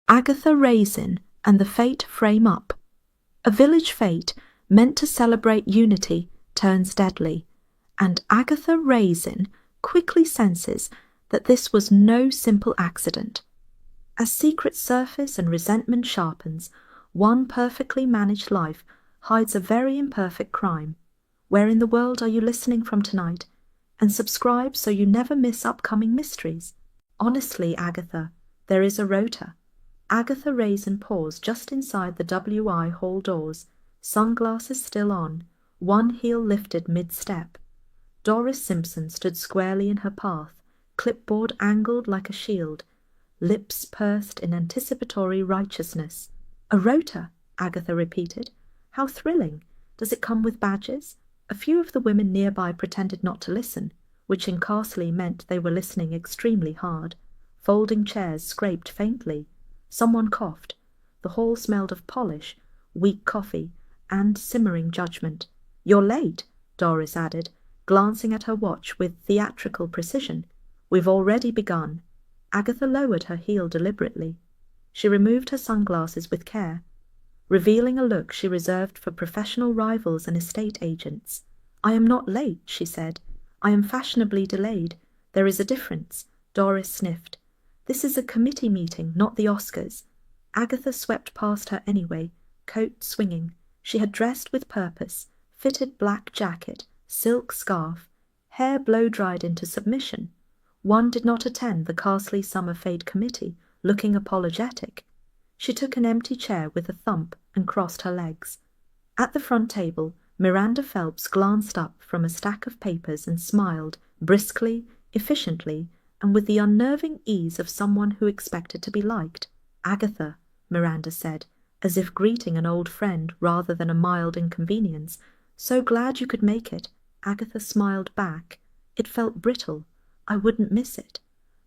Agatha, Raisin, and the Fête frame up. A village fete meant to celebrate unity turns deadly, and Agatha Raisin quickly senses that this was no simple accident. As secret surface and resentment sharpens, one perfectly managed life hides a very imperfect crime. Where in the world are you listening from tonight? And subscribe so you never miss upcoming mysteries. Honestly, Agatha, there is a rota. Agatha Raisin paused just inside the WI hall doors, sunglasses still on, one heel lifted mid-step. Doris Simpson stood squarely in her path, clipboard angled like a shield, lips pursed in anticipatory righteousness. A rota, Agatha repeated. How thrilling. Does it come with badges? A few of the women nearby pretended not to listen, which in Carsley meant they were listening extremely hard. Folding chairs scraped faintly. Someone coughed. The hall smelled of polish, weak coffee, and simmering judgment. "You're late," Doris added, glancing at her watch with theatrical precision. "We've already begun." Agatha lowered her heel deliberately. She removed her sunglasses with care, revealing a look she reserved for professional rivals and estate agents. "I am not late," she said. "I am fashionably delayed. There is a difference." Doris sniffed. "This is a committee meeting, not the Oscars." Agatha swept past her anyway, coat swinging. She had dressed with purpose, fitted black jacket, silk scarf, hair blow-dried into submission. One did not attend the Carsley Summer Fete Committee looking apologetic. She took an empty chair with a thump and crossed her legs. At the front table, Miranda Phelps glanced up from a stack of papers and smiled, briskly, efficiently, and with the unnerving ease of someone who expected to be liked. "Agatha," Miranda said, as if greeting an old friend rather than a mild inconvenience. "So glad you could make it." Agatha smiled back. It felt brittle. "I wouldn't miss it."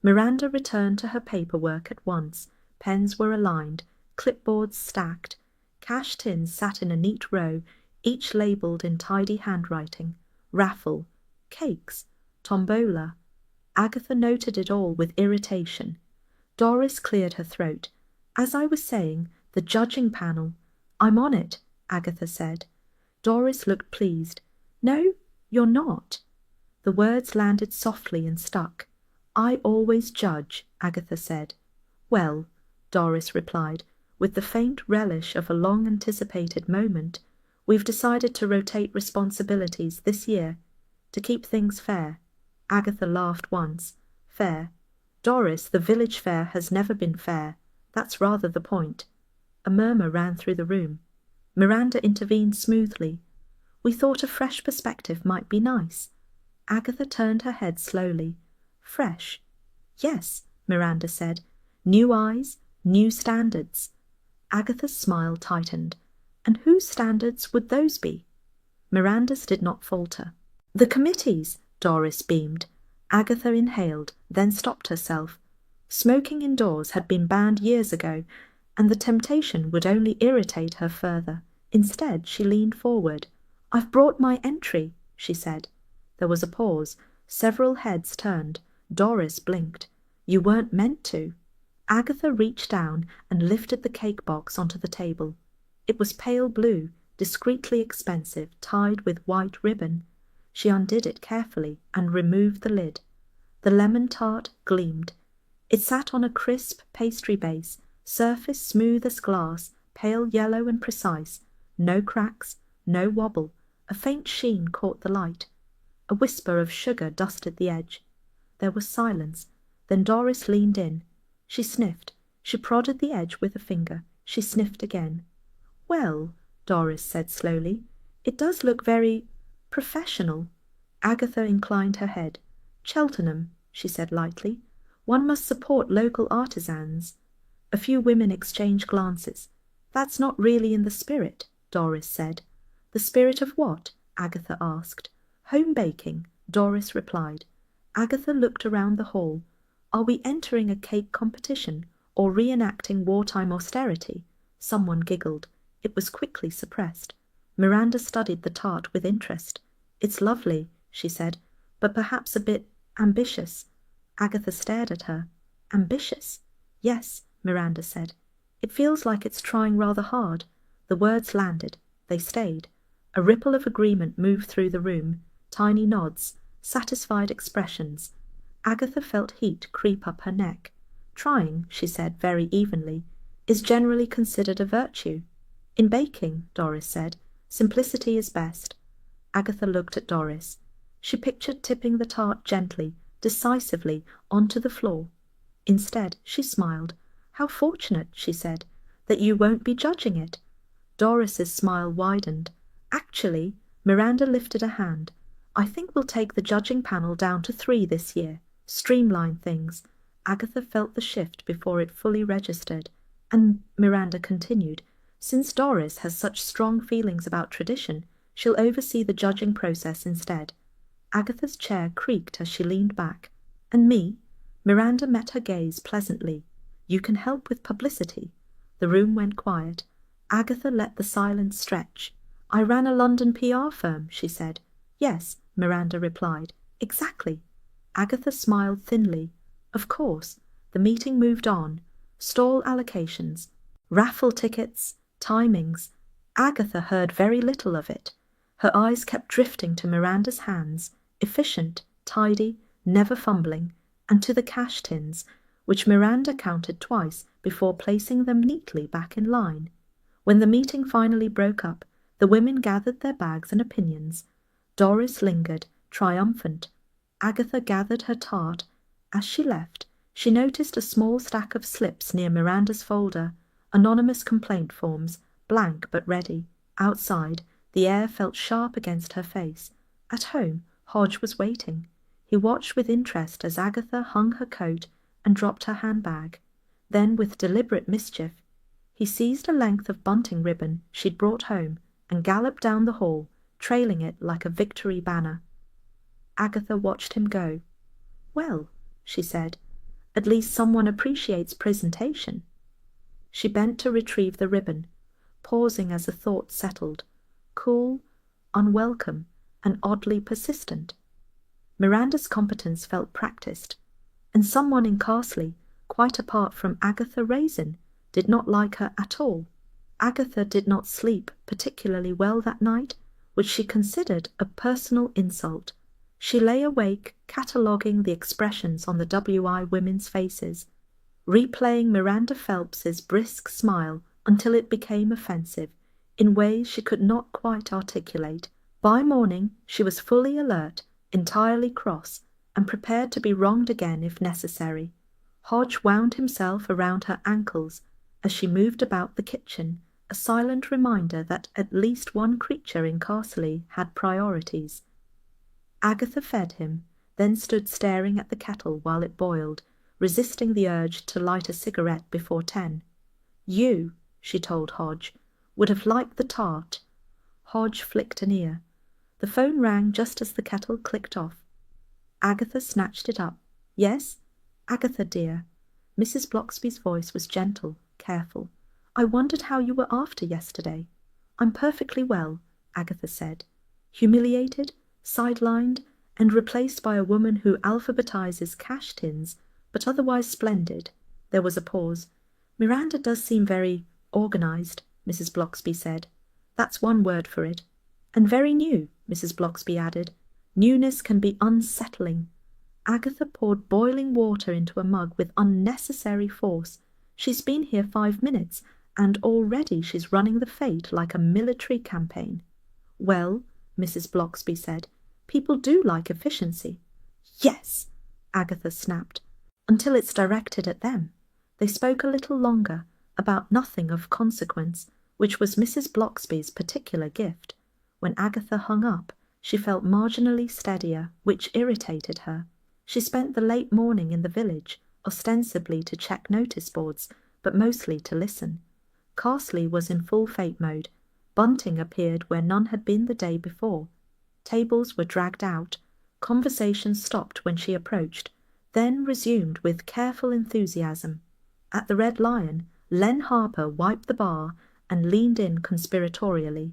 Miranda returned to her paperwork at once. Pens were aligned, clipboards stacked. Cash tins sat in a neat row, each labelled in tidy handwriting. Raffle, cakes, tombola. Agatha noted it all with irritation. Doris cleared her throat. "As I was saying, the judging panel." "I'm on it," Agatha said. Doris looked pleased. "No, you're not." The words landed softly and stuck. "I always judge," Agatha said. "Well," Doris replied, with the faint relish of a long-anticipated moment, "we've decided to rotate responsibilities this year, to keep things fair." Agatha laughed once. "Fair? Doris, the village fair has never been fair. That's rather the point." A murmur ran through the room. Miranda intervened smoothly. "We thought a fresh perspective might be nice." Agatha turned her head slowly. "Fresh?" "Yes," Miranda said. "New eyes, new standards." Agatha's smile tightened. "And whose standards would those be?" Miranda's did not falter. "The committee's," Doris beamed. Agatha inhaled, then stopped herself. Smoking indoors had been banned years ago, and the temptation would only irritate her further. Instead, she leaned forward. "I've brought my entry," she said. There was a pause. Several heads turned. Doris blinked. "You weren't meant to." Agatha reached down and lifted the cake box onto the table. It was pale blue, discreetly expensive, tied with white ribbon. She undid it carefully and removed the lid. The lemon tart gleamed. It sat on a crisp pastry base, surface smooth as glass, pale yellow and precise. No cracks, no wobble. A faint sheen caught the light. A whisper of sugar dusted the edge. There was silence. Then Doris leaned in. She sniffed. She prodded the edge with a finger. She sniffed again. "Well," Doris said slowly, "it does look very professional." Agatha inclined her head. "Cheltenham," she said lightly. "One must support local artisans." A few women exchanged glances. "That's not really in the spirit," Doris said. "The spirit of what?" Agatha asked. "Home baking," Doris replied. Agatha looked around the hall. "Are we entering a cake competition or reenacting wartime austerity?" Someone giggled. It was quickly suppressed. Miranda studied the tart with interest. "It's lovely," she said, "but perhaps a bit ambitious." Agatha stared at her. "Ambitious?" "Yes," Miranda said. It feels like it's trying rather hard." The words landed. They stayed. A ripple of agreement moved through the room, tiny nods, satisfied expressions. Agatha felt heat creep up her neck. "Trying," she said very evenly, "is generally considered a virtue." "In baking," Doris said, "simplicity is best." Agatha looked at Doris. She pictured tipping the tart gently, decisively, onto the floor. Instead, she smiled. "How fortunate," she said, "that you won't be judging it." Doris's smile widened. "Actually," Miranda lifted a hand, "I think we'll take the judging panel down to 3 this year. Streamline things." Agatha felt the shift before it fully registered, and Miranda continued, "Since Doris has such strong feelings about tradition, she'll oversee the judging process instead." Agatha's chair creaked as she leaned back. "And me?" Miranda met her gaze pleasantly. "You can help with publicity." The room went quiet. Agatha let the silence stretch. "I ran a London PR firm," she said. "Yes," Miranda replied. "Exactly." Agatha smiled thinly. "Of course." The meeting moved on. Stall allocations, raffle tickets, timings. Agatha heard very little of it. Her eyes kept drifting to Miranda's hands, efficient, tidy, never fumbling, and to the cash tins, which Miranda counted twice before placing them neatly back in line. When the meeting finally broke up, the women gathered their bags and opinions. Doris lingered, triumphant. Agatha gathered her tart. As she left, she noticed a small stack of slips near Miranda's folder, anonymous complaint forms, blank but ready. Outside, the air felt sharp against her face. At home, Hodge was waiting. He watched with interest as Agatha hung her coat and dropped her handbag. Then, with deliberate mischief, he seized a length of bunting ribbon she'd brought home and galloped down the hall, trailing it like a victory banner. Agatha watched him go. "Well," she said, "at least someone appreciates presentation." She bent to retrieve the ribbon, pausing as the thought settled. Cool, unwelcome, and oddly persistent. Miranda's competence felt practiced, and someone in Carsley, quite apart from Agatha Raisin, did not like her at all. Agatha did not sleep particularly well that night, which she considered a personal insult. She lay awake, cataloguing the expressions on the WI women's faces, replaying Miranda Phelps's brisk smile until it became offensive, in ways she could not quite articulate. By morning she was fully alert, entirely cross, and prepared to be wronged again if necessary. Hodge wound himself around her ankles as she moved about the kitchen, a silent reminder that at least one creature in Carsley had priorities. Agatha fed him, then stood staring at the kettle while it boiled, resisting the urge to light a cigarette before 10. "You," she told Hodge, "would have liked the tart." Hodge flicked an ear. The phone rang just as the kettle clicked off. Agatha snatched it up. "Yes?" "Agatha, dear." Mrs. Bloxby's voice was gentle, careful. "I wondered how you were after yesterday." "I'm perfectly well," Agatha said. "Humiliated, sidelined, and replaced by a woman who alphabetizes cash tins, but otherwise splendid." There was a pause. "Miranda does seem very organized," Mrs. Bloxby said. "That's one word for it." "And very new," Mrs. Bloxby added. "Newness can be unsettling." Agatha poured boiling water into a mug with unnecessary force. "She's been here 5 minutes, and already she's running the Fête like a military campaign." "Well," Mrs. Bloxby said, "people do like efficiency." "Yes!" Agatha snapped. "Until it's directed at them." They spoke a little longer, about nothing of consequence, which was Mrs. Bloxby's particular gift. When Agatha hung up, she felt marginally steadier, which irritated her. She spent the late morning in the village, ostensibly to check notice boards, but mostly to listen. Carsley was in full Fête mode. Bunting appeared where none had been the day before. Tables were dragged out. Conversation stopped when she approached, then resumed with careful enthusiasm. At the Red Lion, Len Harper wiped the bar and leaned in conspiratorially.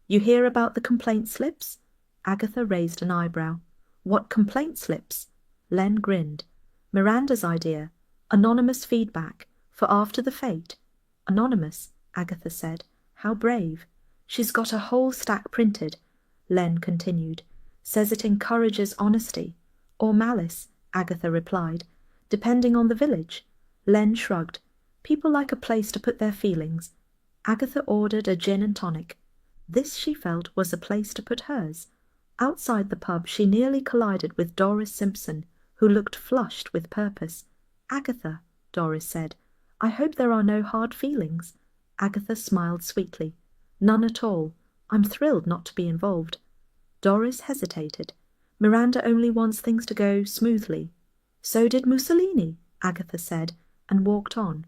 "You hear about the complaint slips?" Agatha raised an eyebrow. "What complaint slips?" Len grinned. "Miranda's idea. Anonymous feedback. For after the Fête." Anonymous, Agatha said. How brave. She's got a whole stack printed, Len continued. Says it encourages honesty. Or malice, Agatha replied, depending on the village. Len shrugged. People like a place to put their feelings. Agatha ordered a gin and tonic. This, she felt, was a place to put hers. Outside the pub she nearly collided with Doris Simpson, who looked flushed with purpose. Agatha, Doris said, I hope there are no hard feelings. Agatha smiled sweetly. None at all. I'm thrilled not to be involved. Doris hesitated. Miranda only wants things to go smoothly. So did Mussolini, Agatha said, and walked on.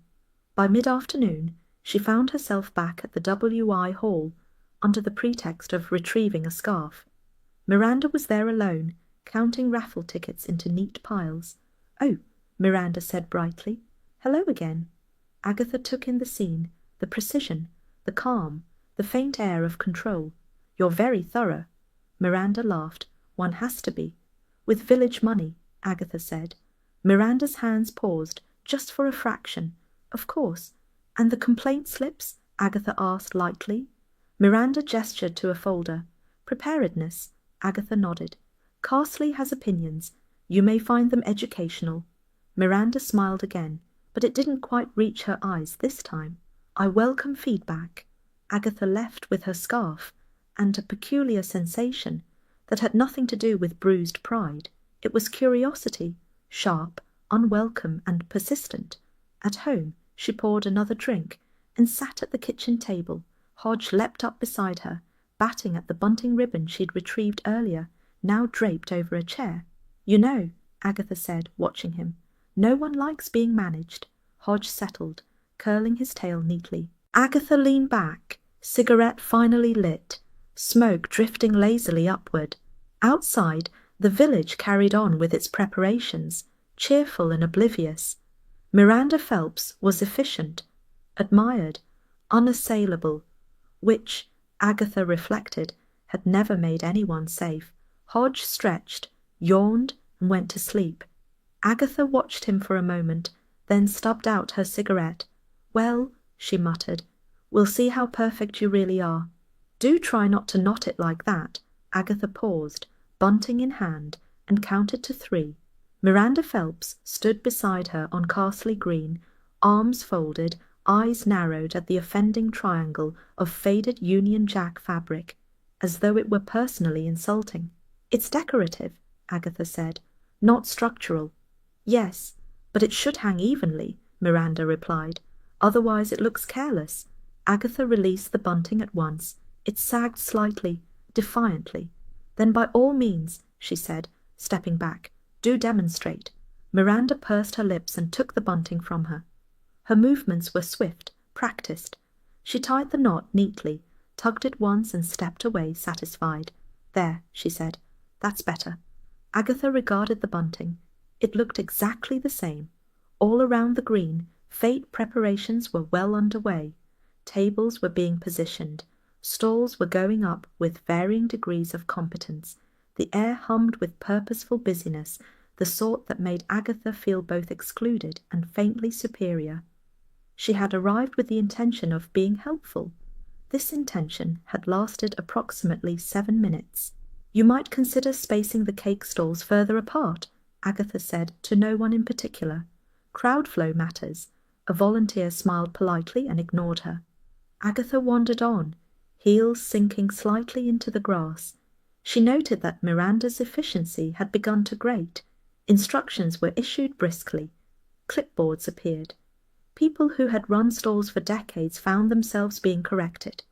By mid-afternoon she found herself back at the W.I. Hall, under the pretext of retrieving a scarf. Miranda was there alone, counting raffle tickets into neat piles. Oh, Miranda said brightly. Hello again. Agatha took in the scene, the precision, the calm, the faint air of control. You're very thorough. Miranda laughed. One has to be. With village money, Agatha said. Miranda's hands paused, just for a fraction. Of course. And the complaint slips? Agatha asked lightly. Miranda gestured to a folder. Preparedness. Agatha nodded. Carsley has opinions. You may find them educational. Miranda smiled again, but it didn't quite reach her eyes this time. I welcome feedback. Agatha left with her scarf, and a peculiar sensation that had nothing to do with bruised pride. It was curiosity, sharp, unwelcome, and persistent. At home, she poured another drink, and sat at the kitchen table. Hodge leapt up beside her, batting at the bunting ribbon she'd retrieved earlier, now draped over a chair. You know, Agatha said, watching him, no one likes being managed. Hodge settled, curling his tail neatly. Agatha leaned back, cigarette finally lit, smoke drifting lazily upward. Outside, the village carried on with its preparations, cheerful and oblivious. Miranda Phelps was efficient, admired, unassailable, which, Agatha reflected, had never made anyone safe. Hodge stretched, yawned, and went to sleep. Agatha watched him for a moment, then stubbed out her cigarette. Well, she muttered, we'll see how perfect you really are. Do try not to knot it like that. Agatha paused, bunting in hand, and counted to 3. Miranda Phelps stood beside her on Carsley Green, arms folded, eyes narrowed at the offending triangle of faded Union Jack fabric, as though it were personally insulting. It's decorative, Agatha said, not structural. Yes, but it should hang evenly, Miranda replied. Otherwise it looks careless. Agatha released the bunting at once. It sagged slightly, defiantly. Then by all means, she said, stepping back, do demonstrate. Miranda pursed her lips and took the bunting from her. Her movements were swift, practised. She tied the knot neatly, tugged it once and stepped away, satisfied. There, she said, that's better. Agatha regarded the bunting. It looked exactly the same. All around the green, fete preparations were well under way. Tables were being positioned. Stalls were going up with varying degrees of competence. The air hummed with purposeful busyness, the sort that made Agatha feel both excluded and faintly superior. She had arrived with the intention of being helpful. This intention had lasted approximately 7 minutes. You might consider spacing the cake stalls further apart, Agatha said to no one in particular. Crowd flow matters. A volunteer smiled politely and ignored her. Agatha wandered on, heels sinking slightly into the grass. She noted that Miranda's efficiency had begun to grate. Instructions were issued briskly. Clipboards appeared. People who had run stalls for decades found themselves being corrected.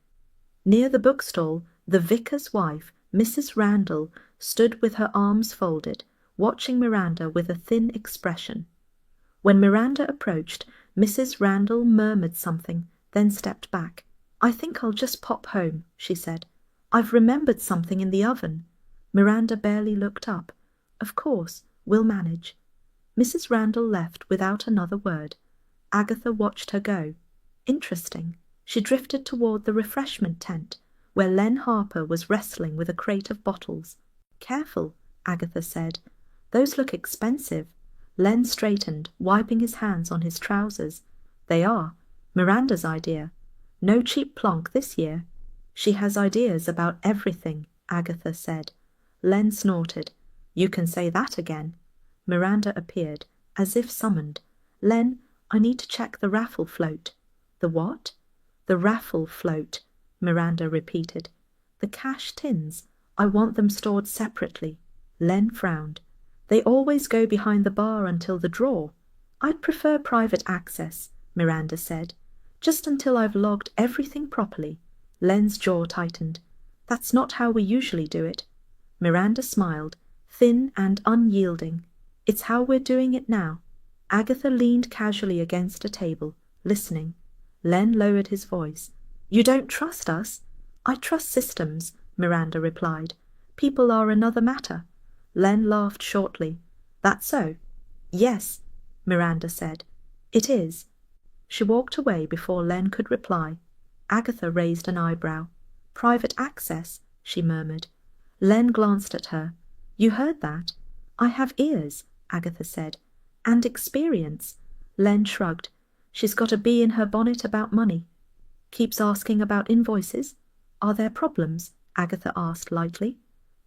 Near the bookstall, the vicar's wife, Mrs. Randall, stood with her arms folded, watching Miranda with a thin expression. When Miranda approached, Mrs. Randall murmured something, then stepped back. I think I'll just pop home, she said. I've remembered something in the oven. Miranda barely looked up. Of course, we'll manage. Mrs. Randall left without another word. Agatha watched her go. Interesting. She drifted toward the refreshment tent, where Len Harper was wrestling with a crate of bottles. Careful, Agatha said. Those look expensive. Len straightened, wiping his hands on his trousers. They are. Miranda's idea. No cheap plonk this year. She has ideas about everything, Agatha said. Len snorted. You can say that again. Miranda appeared, as if summoned. Len, I need to check the raffle float. The what? The raffle float, Miranda repeated. The cash tins. I want them stored separately. Len frowned. They always go behind the bar until the draw. I'd prefer private access, Miranda said. Just until I've logged everything properly. Len's jaw tightened. That's not how we usually do it. Miranda smiled, thin and unyielding. It's how we're doing it now. Agatha leaned casually against a table, listening. Len lowered his voice. You don't trust us? I trust systems, Miranda replied. People are another matter. Len laughed shortly. That so? Yes, Miranda said. It is. She walked away before Len could reply. Agatha raised an eyebrow. Private access, she murmured. Len glanced at her. You heard that? I have ears, Agatha said. And experience. Len shrugged. She's got a bee in her bonnet about money. Keeps asking about invoices. Are there problems? Agatha asked lightly.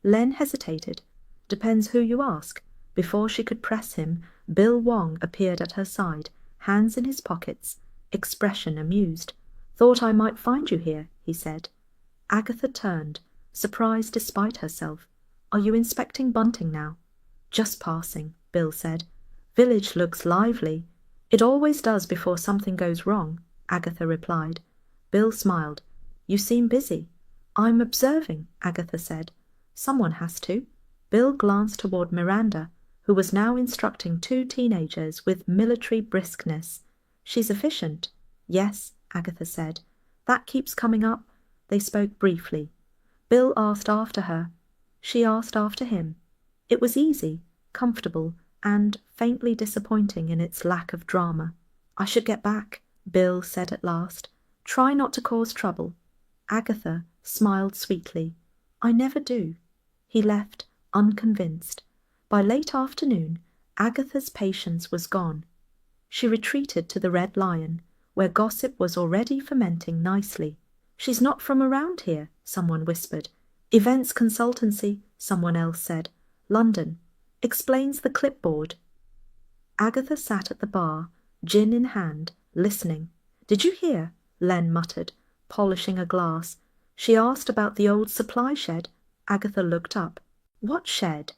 Len hesitated. Depends who you ask. Before she could press him, Bill Wong appeared at her side, hands in his pockets, expression amused. Thought I might find you here, he said. Agatha turned, surprised despite herself. Are you inspecting bunting now? Just passing, Bill said. Village looks lively. It always does before something goes wrong, Agatha replied. Bill smiled. You seem busy. I'm observing, Agatha said. Someone has to. Bill glanced toward Miranda, who was now instructing two teenagers with military briskness. She's efficient. Yes, Agatha said. That keeps coming up. They spoke briefly. Bill asked after her. She asked after him. It was easy, comfortable, and faintly disappointing in its lack of drama. I should get back, Bill said at last. Try not to cause trouble. Agatha smiled sweetly. I never do. He left, unconvinced. By late afternoon, Agatha's patience was gone. She retreated to the Red Lion, where gossip was already fermenting nicely. She's not from around here, someone whispered. Events consultancy, someone else said. London. Explains the clipboard. Agatha sat at the bar, gin in hand, listening. Did you hear? Len muttered, polishing a glass. She asked about the old supply shed. Agatha looked up. What shed?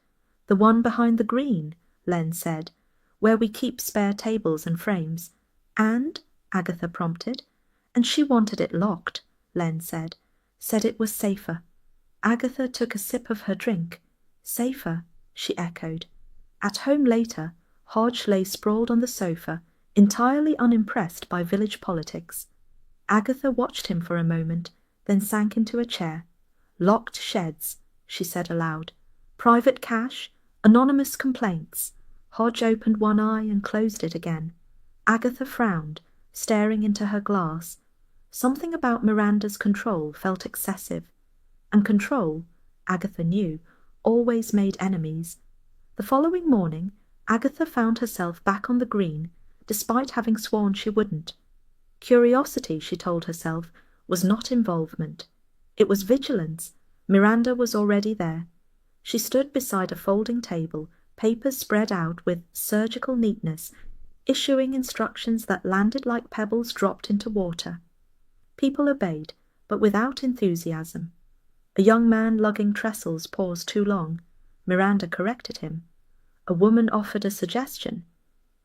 The one behind the green, Len said, where we keep spare tables and frames. And? Agatha prompted. And she wanted it locked, Len said. Said it was safer. Agatha took a sip of her drink. Safer, she echoed. At home later, Hodge lay sprawled on the sofa, entirely unimpressed by village politics. Agatha watched him for a moment, then sank into a chair. Locked sheds, she said aloud. Private cash, anonymous complaints. Hodge opened one eye and closed it again. Agatha frowned, staring into her glass. Something about Miranda's control felt excessive. And control, Agatha knew, always made enemies. The following morning, Agatha found herself back on the green, despite having sworn she wouldn't. Curiosity, she told herself, was not involvement. It was vigilance. Miranda was already there. She stood beside a folding table, papers spread out with surgical neatness, issuing instructions that landed like pebbles dropped into water. People obeyed, but without enthusiasm. A young man lugging trestles paused too long. Miranda corrected him. A woman offered a suggestion.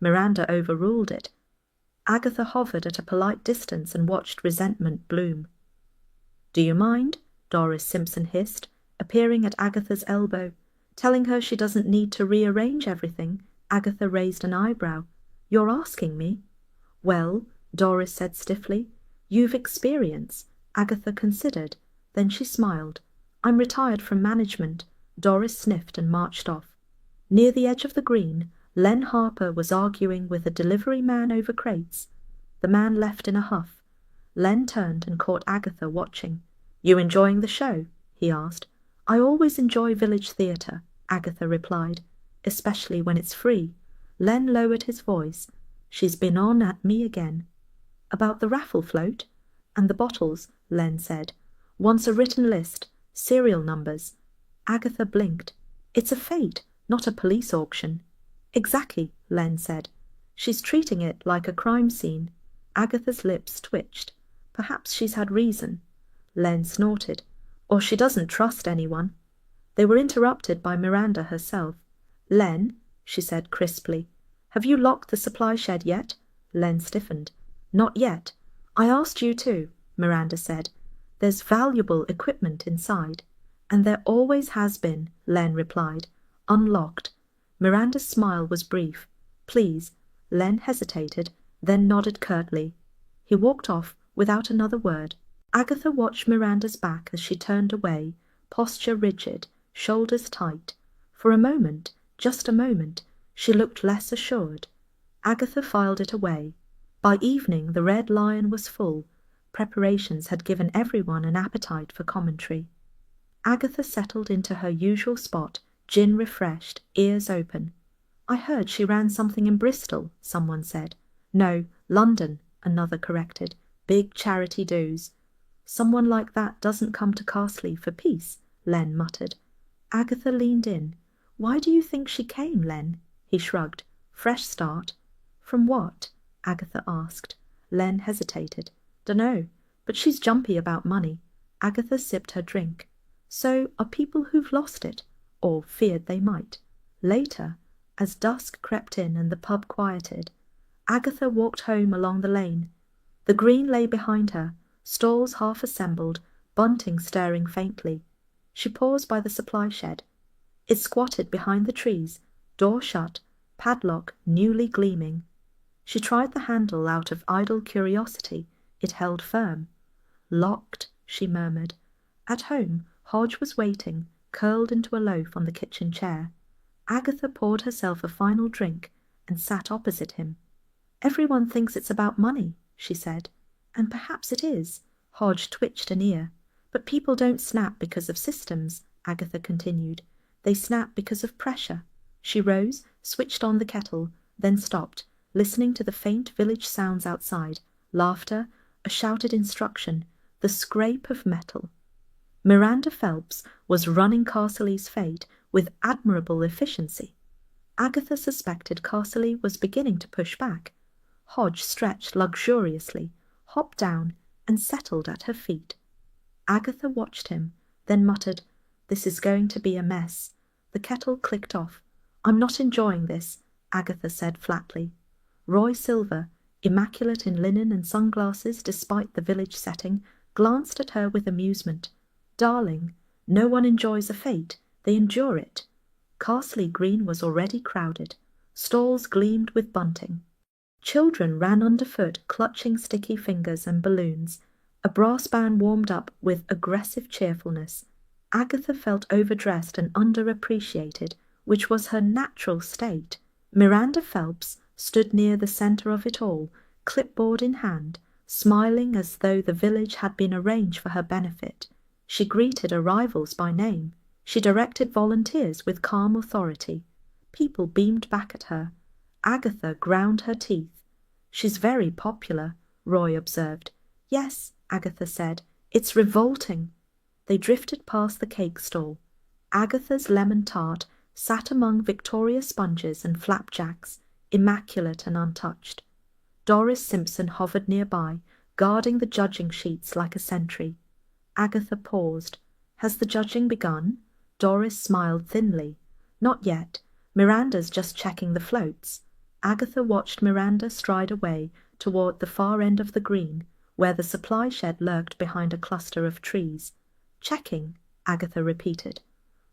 Miranda overruled it. Agatha hovered at a polite distance and watched resentment bloom. Do you mind? Doris Simpson hissed, appearing at Agatha's elbow. Telling her she doesn't need to rearrange everything. Agatha raised an eyebrow. You're asking me? Well, Doris said stiffly. You've experience. Agatha considered. Then she smiled. I'm retired from management. Doris sniffed and marched off. Near the edge of the green, Len Harper was arguing with a delivery man over crates. The man left in a huff. Len turned and caught Agatha watching. You enjoying the show? He asked. I always enjoy village theatre, Agatha replied, especially when it's free. Len lowered his voice. She's been on at me again. About the raffle float? And the bottles, Len said. Wants a written list, serial numbers. Agatha blinked. It's a fete, not a police auction. Exactly, Len said. She's treating it like a crime scene. Agatha's lips twitched. Perhaps she's had reason. Len snorted. Or she doesn't trust anyone. They were interrupted by Miranda herself. Len, she said crisply, have you locked the supply shed yet? Len stiffened. Not yet. I asked you to, Miranda said. There's valuable equipment inside. And there always has been, Len replied. Unlocked. Miranda's smile was brief. Please. Len hesitated, then nodded curtly. He walked off without another word. Agatha watched Miranda's back as she turned away, posture rigid, shoulders tight. For a moment, just a moment, she looked less assured. Agatha filed it away. By evening the Red Lion was full. Preparations had given everyone an appetite for commentary. Agatha settled into her usual spot, gin refreshed, ears open. I heard she ran something in Bristol, someone said. No, London, another corrected. Big charity dues. Someone like that doesn't come to Carsley for peace, Len muttered. Agatha leaned in. Why do you think she came, Len? He shrugged. Fresh start. From what? Agatha asked. Len hesitated. Dunno, but she's jumpy about money. Agatha sipped her drink. So are people who've lost it, or feared they might. Later, as dusk crept in and the pub quieted, Agatha walked home along the lane. The green lay behind her, stalls half assembled, bunting stirring faintly. She paused by the supply shed. It squatted behind the trees, door shut, padlock newly gleaming. She tried the handle out of idle curiosity. It held firm. Locked, she murmured. At home, Hodge was waiting, curled into a loaf on the kitchen chair. Agatha poured herself a final drink and sat opposite him. Everyone thinks it's about money, she said. And perhaps it is. Hodge twitched an ear. But people don't snap because of systems, Agatha continued. They snap because of pressure. She rose, switched on the kettle, then stopped, listening to the faint village sounds outside, laughter, a shouted instruction, the scrape of metal. Miranda Phelps was running Carsley's fate with admirable efficiency. Agatha suspected Carsley was beginning to push back. Hodge stretched luxuriously, hopped down, and settled at her feet. Agatha watched him, then muttered, This is going to be a mess. The kettle clicked off. I'm not enjoying this, Agatha said flatly. Roy Silver, immaculate in linen and sunglasses despite the village setting, glanced at her with amusement. Darling, no one enjoys a fete, they endure it. Carsley Green was already crowded. Stalls gleamed with bunting. Children ran underfoot, clutching sticky fingers and balloons. A brass band warmed up with aggressive cheerfulness. Agatha felt overdressed and underappreciated, which was her natural state. Miranda Phelps stood near the centre of it all, clipboard in hand, smiling as though the village had been arranged for her benefit. She greeted arrivals by name. She directed volunteers with calm authority. People beamed back at her. Agatha ground her teeth. She's very popular, Roy observed. Yes, Agatha said. It's revolting. They drifted past the cake stall. Agatha's lemon tart sat among Victoria sponges and flapjacks, immaculate and untouched. Doris Simpson hovered nearby, guarding the judging sheets like a sentry. Agatha paused. Has the judging begun? Doris smiled thinly. Not yet. Miranda's just checking the floats. Agatha watched Miranda stride away toward the far end of the green, where the supply shed lurked behind a cluster of trees. Checking, Agatha repeated.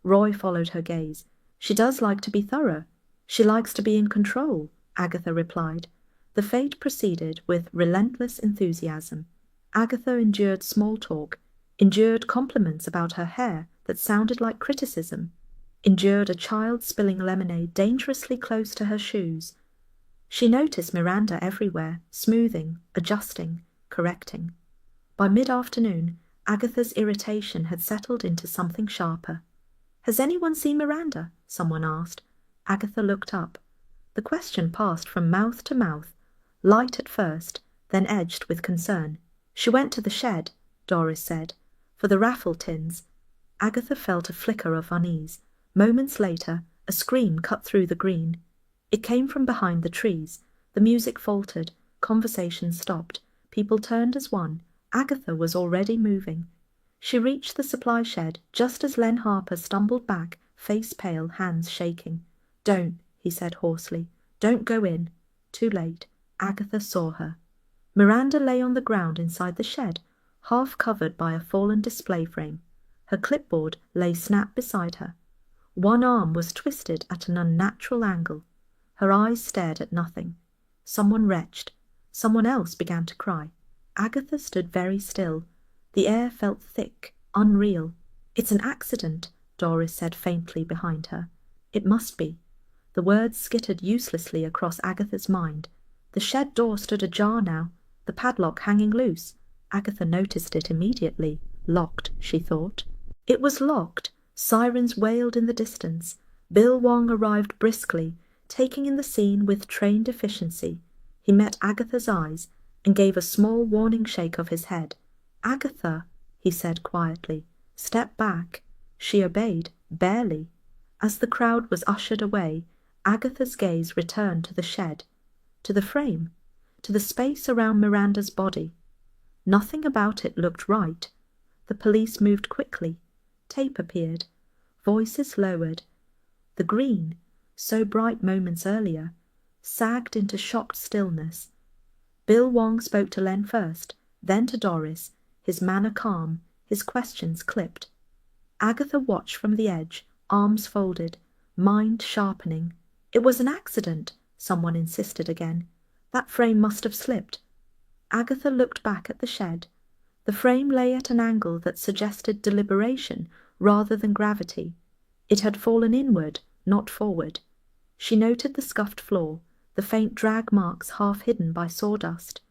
Roy followed her gaze. She does like to be thorough. She likes to be in control, Agatha replied. The fete proceeded with relentless enthusiasm. Agatha endured small talk, endured compliments about her hair that sounded like criticism, endured a child spilling lemonade dangerously close to her shoes. She noticed Miranda everywhere, smoothing, adjusting, correcting. By mid-afternoon, Agatha's irritation had settled into something sharper. Has anyone seen Miranda? Someone asked. Agatha looked up. The question passed from mouth to mouth, light at first, then edged with concern. "She went to the shed," Doris said, "for the raffle tins." Agatha felt a flicker of unease. Moments later, a scream cut through the green. It came from behind the trees. The music faltered. Conversation stopped. People turned as one. Agatha was already moving. She reached the supply shed just as Len Harper stumbled back, face pale, hands shaking. "Don't," he said hoarsely. "Don't go in." Too late. Agatha saw her. Miranda lay on the ground inside the shed, half covered by a fallen display frame. Her clipboard lay snap beside her. One arm was twisted at an unnatural angle. Her eyes stared at nothing. Someone retched. Someone else began to cry. Agatha stood very still. The air felt thick, unreal. "It's an accident," Doris said faintly behind her. "It must be." The words skittered uselessly across Agatha's mind. The shed door stood ajar now, the padlock hanging loose. Agatha noticed it immediately. Locked, she thought. It was locked. Sirens wailed in the distance. Bill Wong arrived briskly, taking in the scene with trained efficiency. He met Agatha's eyes and gave a small warning shake of his head. "Agatha," he said quietly, "step back." She obeyed, barely. As the crowd was ushered away, Agatha's gaze returned to the shed, to the frame, to the space around Miranda's body. Nothing about it looked right. The police moved quickly. Tape appeared. Voices lowered. The green, so bright moments earlier, sagged into shocked stillness. Bill Wong spoke to Len first, then to Doris, his manner calm, his questions clipped. Agatha watched from the edge, arms folded, mind sharpening. "It was an accident," someone insisted again. "That frame must have slipped." Agatha looked back at the shed. The frame lay at an angle that suggested deliberation rather than gravity. It had fallen inward, not forward. She noted the scuffed floor, the faint drag marks half hidden by sawdust.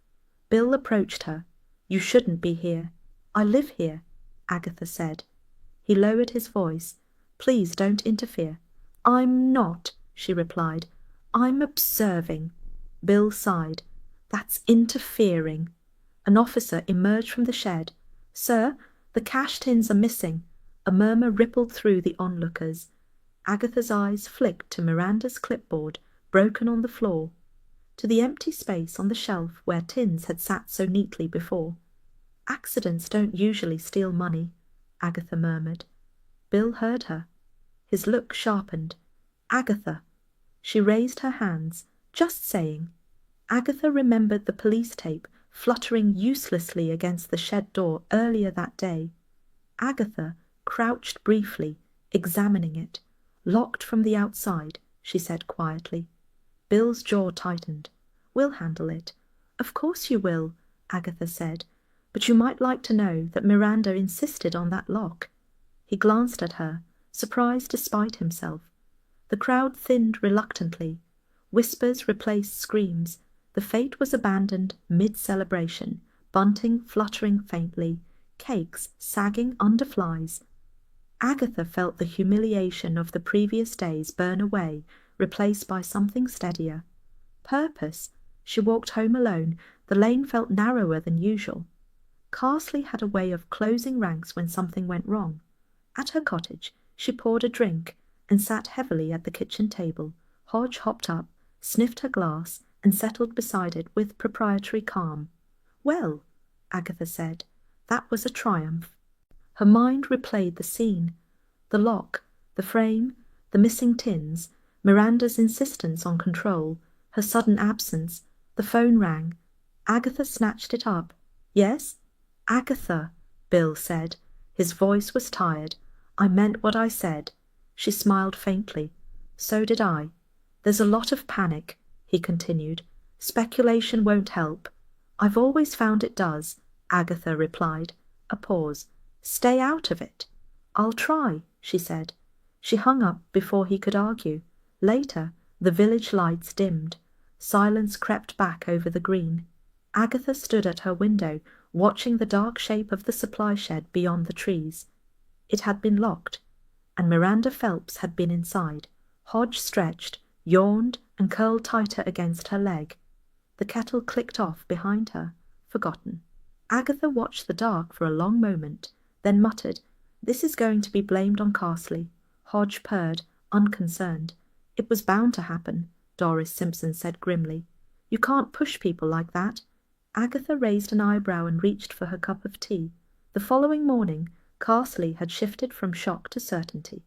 Bill approached her. "You shouldn't be here." "I live here," Agatha said. He lowered his voice. "Please don't interfere." "I'm not," she replied. "I'm observing." Bill sighed. "That's interfering." An officer emerged from the shed. "Sir, the cash tins are missing." A murmur rippled through the onlookers. Agatha's eyes flicked to Miranda's clipboard, broken on the floor, to the empty space on the shelf where tins had sat so neatly before. "Accidents don't usually steal money," Agatha murmured. Bill heard her. His look sharpened. "Agatha." She raised her hands. "Just saying." Agatha remembered the police tape fluttering uselessly against the shed door earlier that day. Agatha crouched briefly, examining it. "Locked from the outside," she said quietly. Bill's jaw tightened. "We'll handle it." "Of course you will," Agatha said. "But you might like to know that Miranda insisted on that lock." He glanced at her, surprised despite himself. The crowd thinned reluctantly. Whispers replaced screams. The fete was abandoned mid-celebration, bunting fluttering faintly, cakes sagging under flies. Agatha felt the humiliation of the previous days burn away, replaced by something steadier. Purpose. She walked home alone. The lane felt narrower than usual. Carsley had a way of closing ranks when something went wrong. At her cottage, she poured a drink and sat heavily at the kitchen table. Hodge hopped up, sniffed her glass, and settled beside it with proprietary calm. "Well," Agatha said, "that was a triumph." Her mind replayed the scene. The lock, the frame, the missing tins, Miranda's insistence on control, her sudden absence. The phone rang. Agatha snatched it up. "Yes?" "Agatha," Bill said. His voice was tired. "I meant what I said." She smiled faintly. "So did I." "There's a lot of panic," he continued. "Speculation won't help." "I've always found it does," Agatha replied. A pause. "Stay out of it." "I'll try," she said. She hung up before he could argue. Later, the village lights dimmed. Silence crept back over the green. Agatha stood at her window, watching the dark shape of the supply shed beyond the trees. It had been locked, and Miranda Phelps had been inside. Hodge stretched, yawned, and curled tighter against her leg. The kettle clicked off behind her. Forgotten. Agatha watched the dark for a long moment, then muttered, "This is going to be blamed on Carsley." Hodge purred, unconcerned. "It was bound to happen," Doris Simpson said grimly. "You can't push people like that." Agatha raised an eyebrow and reached for her cup of tea. The following morning, Carsley had shifted from shock to certainty.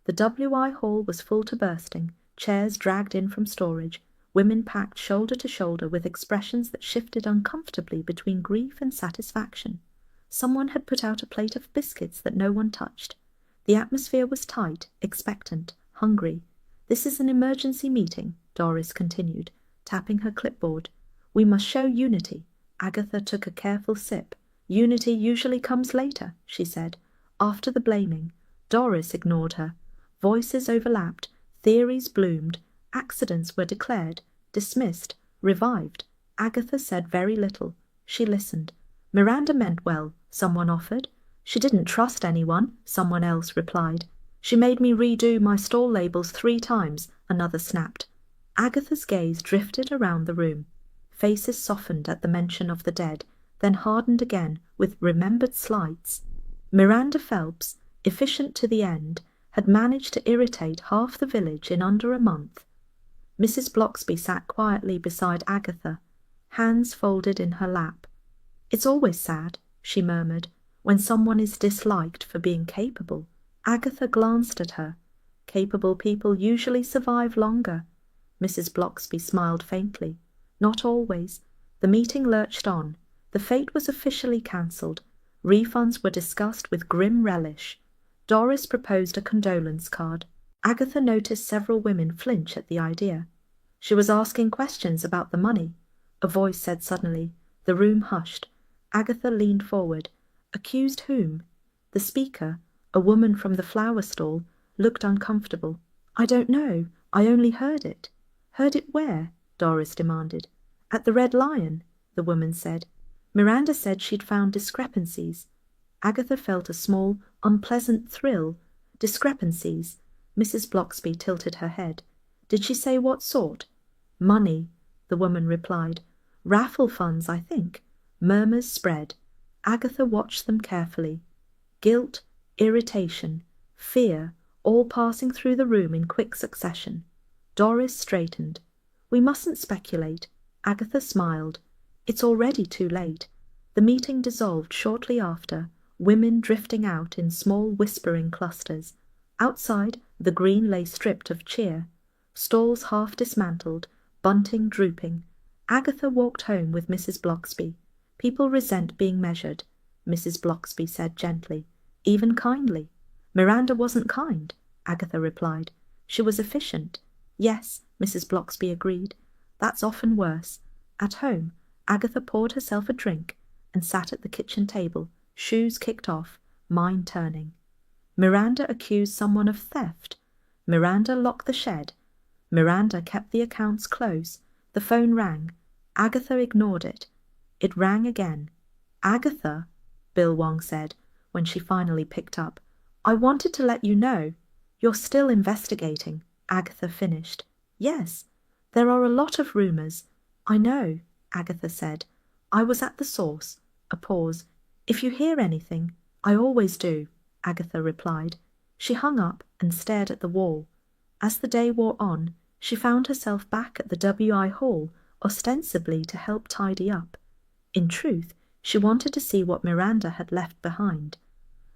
The WI hall was full to bursting, chairs dragged in from storage, women packed shoulder to shoulder with expressions that shifted uncomfortably between grief and satisfaction. Someone had put out a plate of biscuits that no one touched. The atmosphere was tight, expectant, hungry. "This is an emergency meeting," Doris continued, tapping her clipboard. "We must show unity." Agatha took a careful sip. "Unity usually comes later," she said, "after the blaming." Doris ignored her. Voices overlapped, theories bloomed, accidents were declared, dismissed, revived. Agatha said very little. She listened. "Miranda meant well," someone offered. "She didn't trust anyone," someone else replied. "She made me redo my stall labels 3 times," another snapped. Agatha's gaze drifted around the room. Faces softened at the mention of the dead, then hardened again with remembered slights. Miranda Phelps, efficient to the end, had managed to irritate half the village in under a month. Mrs. Blocksby sat quietly beside Agatha, hands folded in her lap. "It's always sad," she murmured, "when someone is disliked for being capable." Agatha glanced at her. "Capable people usually survive longer." Mrs. Blocksby smiled faintly. "Not always." The meeting lurched on. The fete was officially cancelled. Refunds were discussed with grim relish. Doris proposed a condolence card. Agatha noticed several women flinch at the idea. She was asking questions about the money. A voice said suddenly. The room hushed. Agatha leaned forward. "Accused whom?" The speaker, a woman from the flower stall, looked uncomfortable. "I don't know. I only heard it." "Heard it where?" Doris demanded. "At the Red Lion," the woman said. "Miranda said she'd found discrepancies." Agatha felt a small, unpleasant thrill. Discrepancies. Mrs. Blocksby tilted her head. "Did she say what sort?" "Money," the woman replied. "Raffle funds, I think." Murmurs spread. Agatha watched them carefully. Guilt, irritation, fear, all passing through the room in quick succession. Doris straightened. "We mustn't speculate." Agatha smiled. "It's already too late." The meeting dissolved shortly after, women drifting out in small whispering clusters. Outside, the green lay stripped of cheer. Stalls half dismantled, bunting drooping. Agatha walked home with Mrs. Blocksby. "People resent being measured," Mrs. Blocksby said gently, even kindly. "Miranda wasn't kind," Agatha replied. "She was efficient." "Yes," Mrs. Blocksby agreed. "That's often worse." At home, Agatha poured herself a drink and sat at the kitchen table, shoes kicked off, mind turning. Miranda accused someone of theft. Miranda locked the shed. Miranda kept the accounts close. The phone rang. Agatha ignored it. It rang again. "Agatha," Bill Wong said, when she finally picked up, "I wanted to let you know." "You're still investigating," Agatha finished. "Yes. There are a lot of rumors." "I know," Agatha said. "I was at the source." A pause. "If you hear anything—" "I always do," Agatha replied. She hung up and stared at the wall. As the day wore on, she found herself back at the WI hall, ostensibly to help tidy up. In truth, she wanted to see what Miranda had left behind.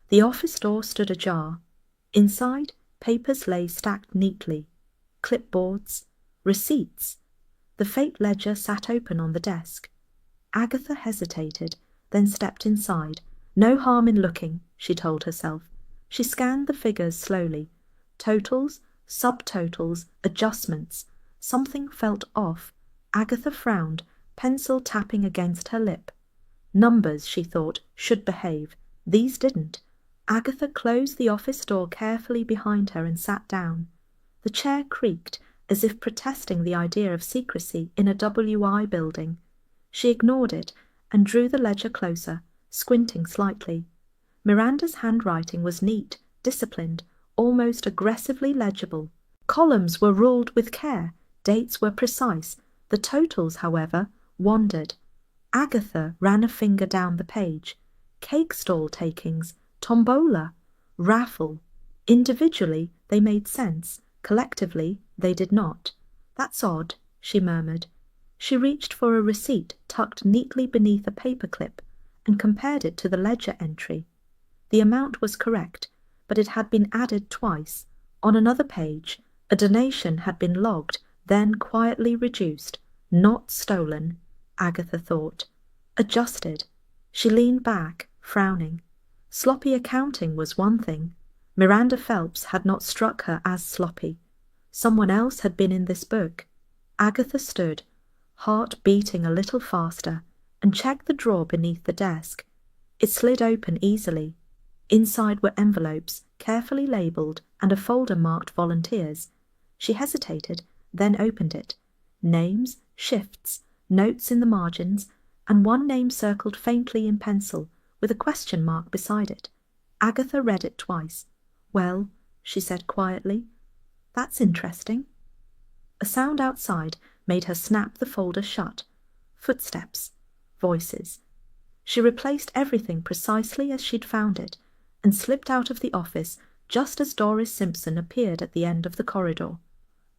The office door stood ajar. Inside, papers lay stacked neatly. Clipboards, receipts. The fate ledger sat open on the desk. Agatha hesitated, then stepped inside. No harm in looking, she told herself. She scanned the figures slowly. Totals, subtotals, adjustments. Something felt off. Agatha frowned, pencil tapping against her lip. Numbers, she thought, should behave. These didn't. Agatha closed the office door carefully behind her and sat down. The chair creaked, as if protesting the idea of secrecy in a WI building. She ignored it and drew the ledger closer, squinting slightly. Miranda's handwriting was neat, disciplined, almost aggressively legible. Columns were ruled with care, dates were precise, The totals, however, wandered. Agatha ran a finger down the page. Cake stall takings, tombola, raffle. Individually they made sense, collectively they did not. That's odd, she murmured. She reached for a receipt tucked neatly beneath a paperclip and compared it to the ledger entry. The amount was correct, but it had been added twice. On another page, a donation had been logged, then quietly reduced. Not stolen, Agatha thought. Adjusted. She leaned back, frowning. Sloppy accounting was one thing. Miranda Phelps had not struck her as sloppy. Someone else had been in this book. Agatha stood, heart beating a little faster, and checked the drawer beneath the desk. It slid open easily. Inside were envelopes, carefully labelled, and a folder marked volunteers. She hesitated, then opened it. Names, shifts, notes in the margins, and one name circled faintly in pencil, with a question mark beside it. Agatha read it twice. "Well," she said quietly, "that's interesting." A sound outside made her snap the folder shut. Footsteps. Voices. She replaced everything precisely as she'd found it, and slipped out of the office just as Doris Simpson appeared at the end of the corridor.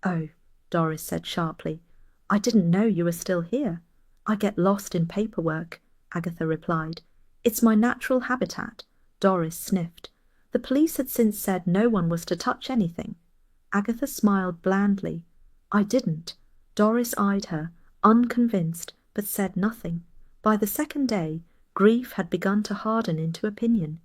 "Oh," Doris said sharply, "I didn't know you were still here." "I get lost in paperwork," Agatha replied. "It's my natural habitat." Doris sniffed. The police had since said no one was to touch anything. Agatha smiled blandly. "I didn't." Doris eyed her, unconvinced, but said nothing. By the second day, grief had begun to harden into opinion.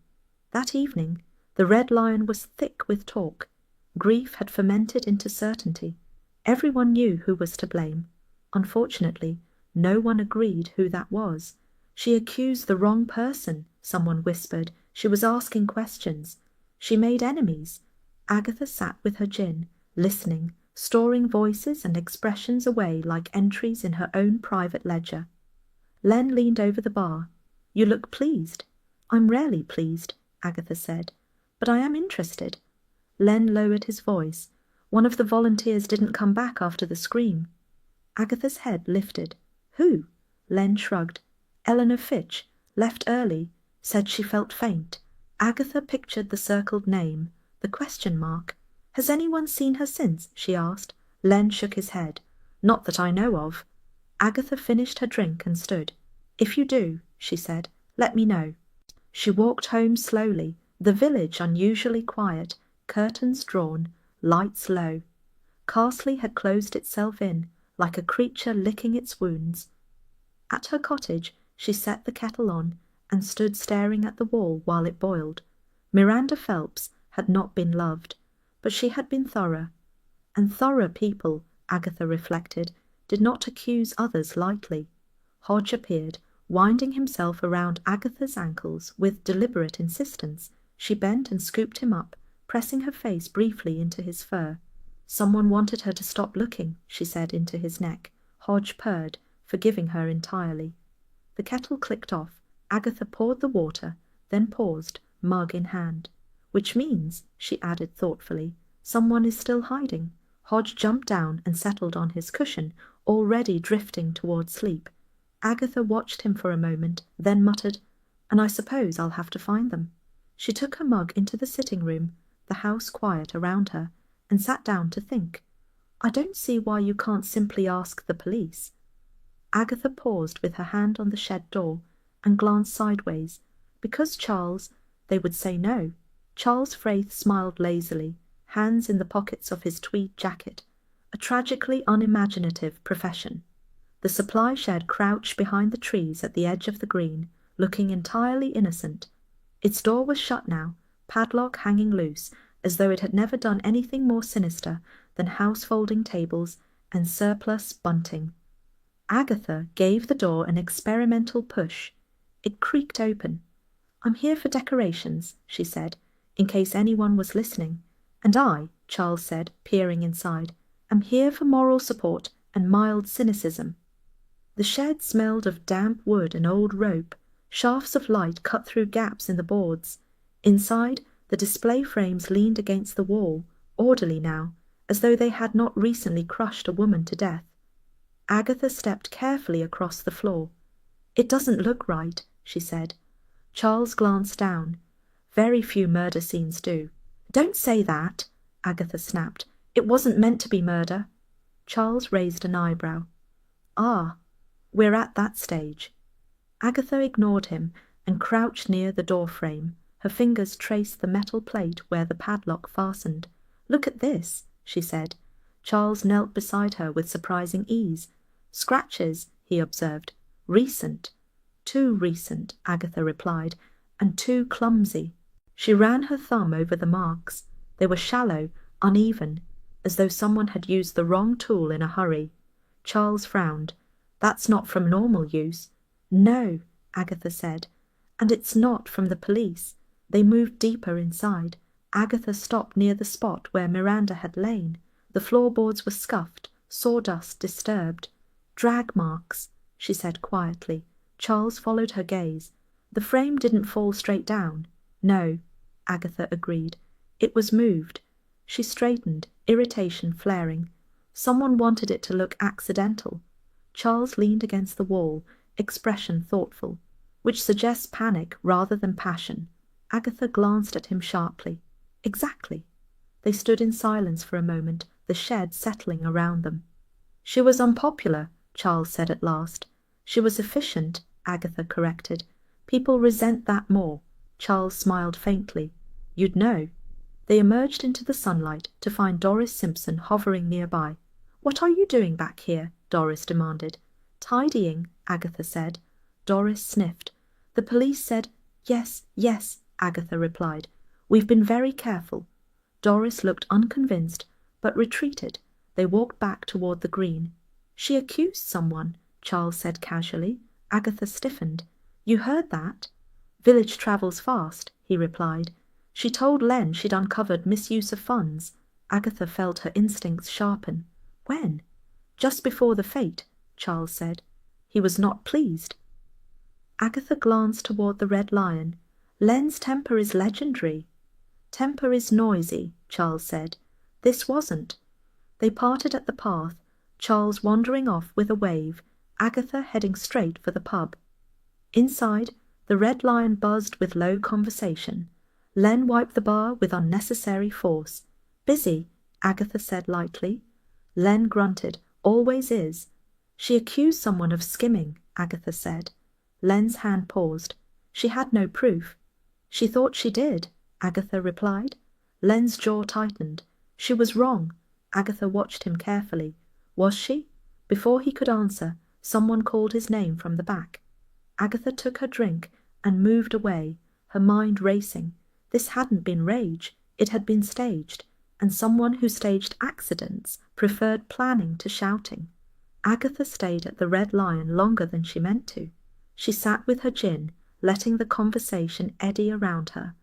That evening, the Red Lion was thick with talk. Grief had fermented into certainty. Everyone knew who was to blame. Unfortunately, no one agreed who that was. "She accused the wrong person," someone whispered. "She was asking questions. She made enemies." Agatha sat with her gin, listening, storing voices and expressions away like entries in her own private ledger. Len leaned over the bar. "You look pleased." "I'm rarely pleased," Agatha said, "but I am interested." Len lowered his voice. "One of the volunteers didn't come back after the scream." Agatha's head lifted. "Who?" Len shrugged. "Eleanor Fitch. Left early. Said she felt faint." Agatha pictured the circled name, the question mark. "Has anyone seen her since?" she asked. Len shook his head. "Not that I know of." Agatha finished her drink and stood. "If you do," she said, "let me know." She walked home slowly, the village unusually quiet, curtains drawn, lights low. Carsley had closed itself in, like a creature licking its wounds. At her cottage, she set the kettle on and stood staring at the wall while it boiled. Miranda Phelps had not been loved, but she had been thorough. And thorough people, Agatha reflected, did not accuse others lightly. Hodge appeared, winding himself around Agatha's ankles with deliberate insistence. She bent and scooped him up, pressing her face briefly into his fur. "Someone wanted her to stop looking," she said into his neck. Hodge purred, forgiving her entirely. The kettle clicked off. Agatha poured the water, then paused, mug in hand. "Which means," she added thoughtfully, "someone is still hiding." Hodge jumped down and settled on his cushion, already drifting toward sleep. Agatha watched him for a moment, then muttered, "And I suppose I'll have to find them." She took her mug into the sitting room, the house quiet around her, and sat down to think. "I don't see why you can't simply ask the police." Agatha paused with her hand on the shed door and glanced sideways. Because Charles, they would say no. Charles Fraith smiled lazily, hands in the pockets of his tweed jacket. A tragically unimaginative profession. The supply shed crouched behind the trees at the edge of the green, looking entirely innocent. Its door was shut now, padlock hanging loose, as though it had never done anything more sinister than house-folding tables and surplus bunting. Agatha gave the door an experimental push. It creaked open. "I'm here for decorations," she said, in case anyone was listening. "And I," Charles said, peering inside, "am here for moral support and mild cynicism." The shed smelled of damp wood and old rope. Shafts of light cut through gaps in the boards. Inside, the display frames leaned against the wall, orderly now, as though they had not recently crushed a woman to death. Agatha stepped carefully across the floor. "It doesn't look right," she said. Charles glanced down. "Very few murder scenes do." "Don't say that," Agatha snapped. "It wasn't meant to be murder." Charles raised an eyebrow. "Ah, we're at that stage." Agatha ignored him and crouched near the door frame. Her fingers traced the metal plate where the padlock fastened. "Look at this," she said. Charles knelt beside her with surprising ease. "Scratches," he observed. "Recent." "Too recent," Agatha replied, "and too clumsy." She ran her thumb over the marks. They were shallow, uneven, as though someone had used the wrong tool in a hurry. Charles frowned. "That's not from normal use." "No," Agatha said, "and it's not from the police." They moved deeper inside. Agatha stopped near the spot where Miranda had lain. The floorboards were scuffed, sawdust disturbed. "Drag marks," she said quietly. Charles followed her gaze. "The frame didn't fall straight down." "No," Agatha agreed. "It was moved." She straightened, irritation flaring. "Someone wanted it to look accidental." Charles leaned against the wall, expression thoughtful, which suggests panic rather than passion. Agatha glanced at him sharply. "Exactly." They stood in silence for a moment, the shed settling around them. "She was unpopular," Charles said at last. "She was efficient," Agatha corrected. "People resent that more." Charles smiled faintly. "You'd know." They emerged into the sunlight to find Doris Simpson hovering nearby. "What are you doing back here?" Doris demanded. "Tidying," Agatha said. Doris sniffed. "The police said—" "Yes, yes," Agatha replied. "We've been very careful." Doris looked unconvinced, but retreated. They walked back toward the green. "She accused someone," Charles said casually. Agatha stiffened. "You heard that?" "Village travels fast," he replied. "She told Len she'd uncovered misuse of funds." Agatha felt her instincts sharpen. "When?" "Just before the fete," Charles said. "He was not pleased." Agatha glanced toward the Red Lion. "Len's temper is legendary." "Temper is noisy," Charles said. This wasn't. They parted at the path, Charles wandering off with a wave, Agatha heading straight for the pub. Inside, the Red Lion buzzed with low conversation. Len wiped the bar with unnecessary force. "Busy," Agatha said lightly. Len grunted. "Always is." "She accused someone of skimming," Agatha said. Len's hand paused. "She had no proof." "She thought she did," Agatha replied. Len's jaw tightened. "She was wrong." Agatha watched him carefully. "Was she?" Before he could answer, someone called his name from the back. Agatha took her drink and moved away, her mind racing. This hadn't been rage, it had been staged, and someone who staged accidents preferred planning to shouting. Agatha stayed at the Red Lion longer than she meant to. She sat with her gin, letting the conversation eddy around her,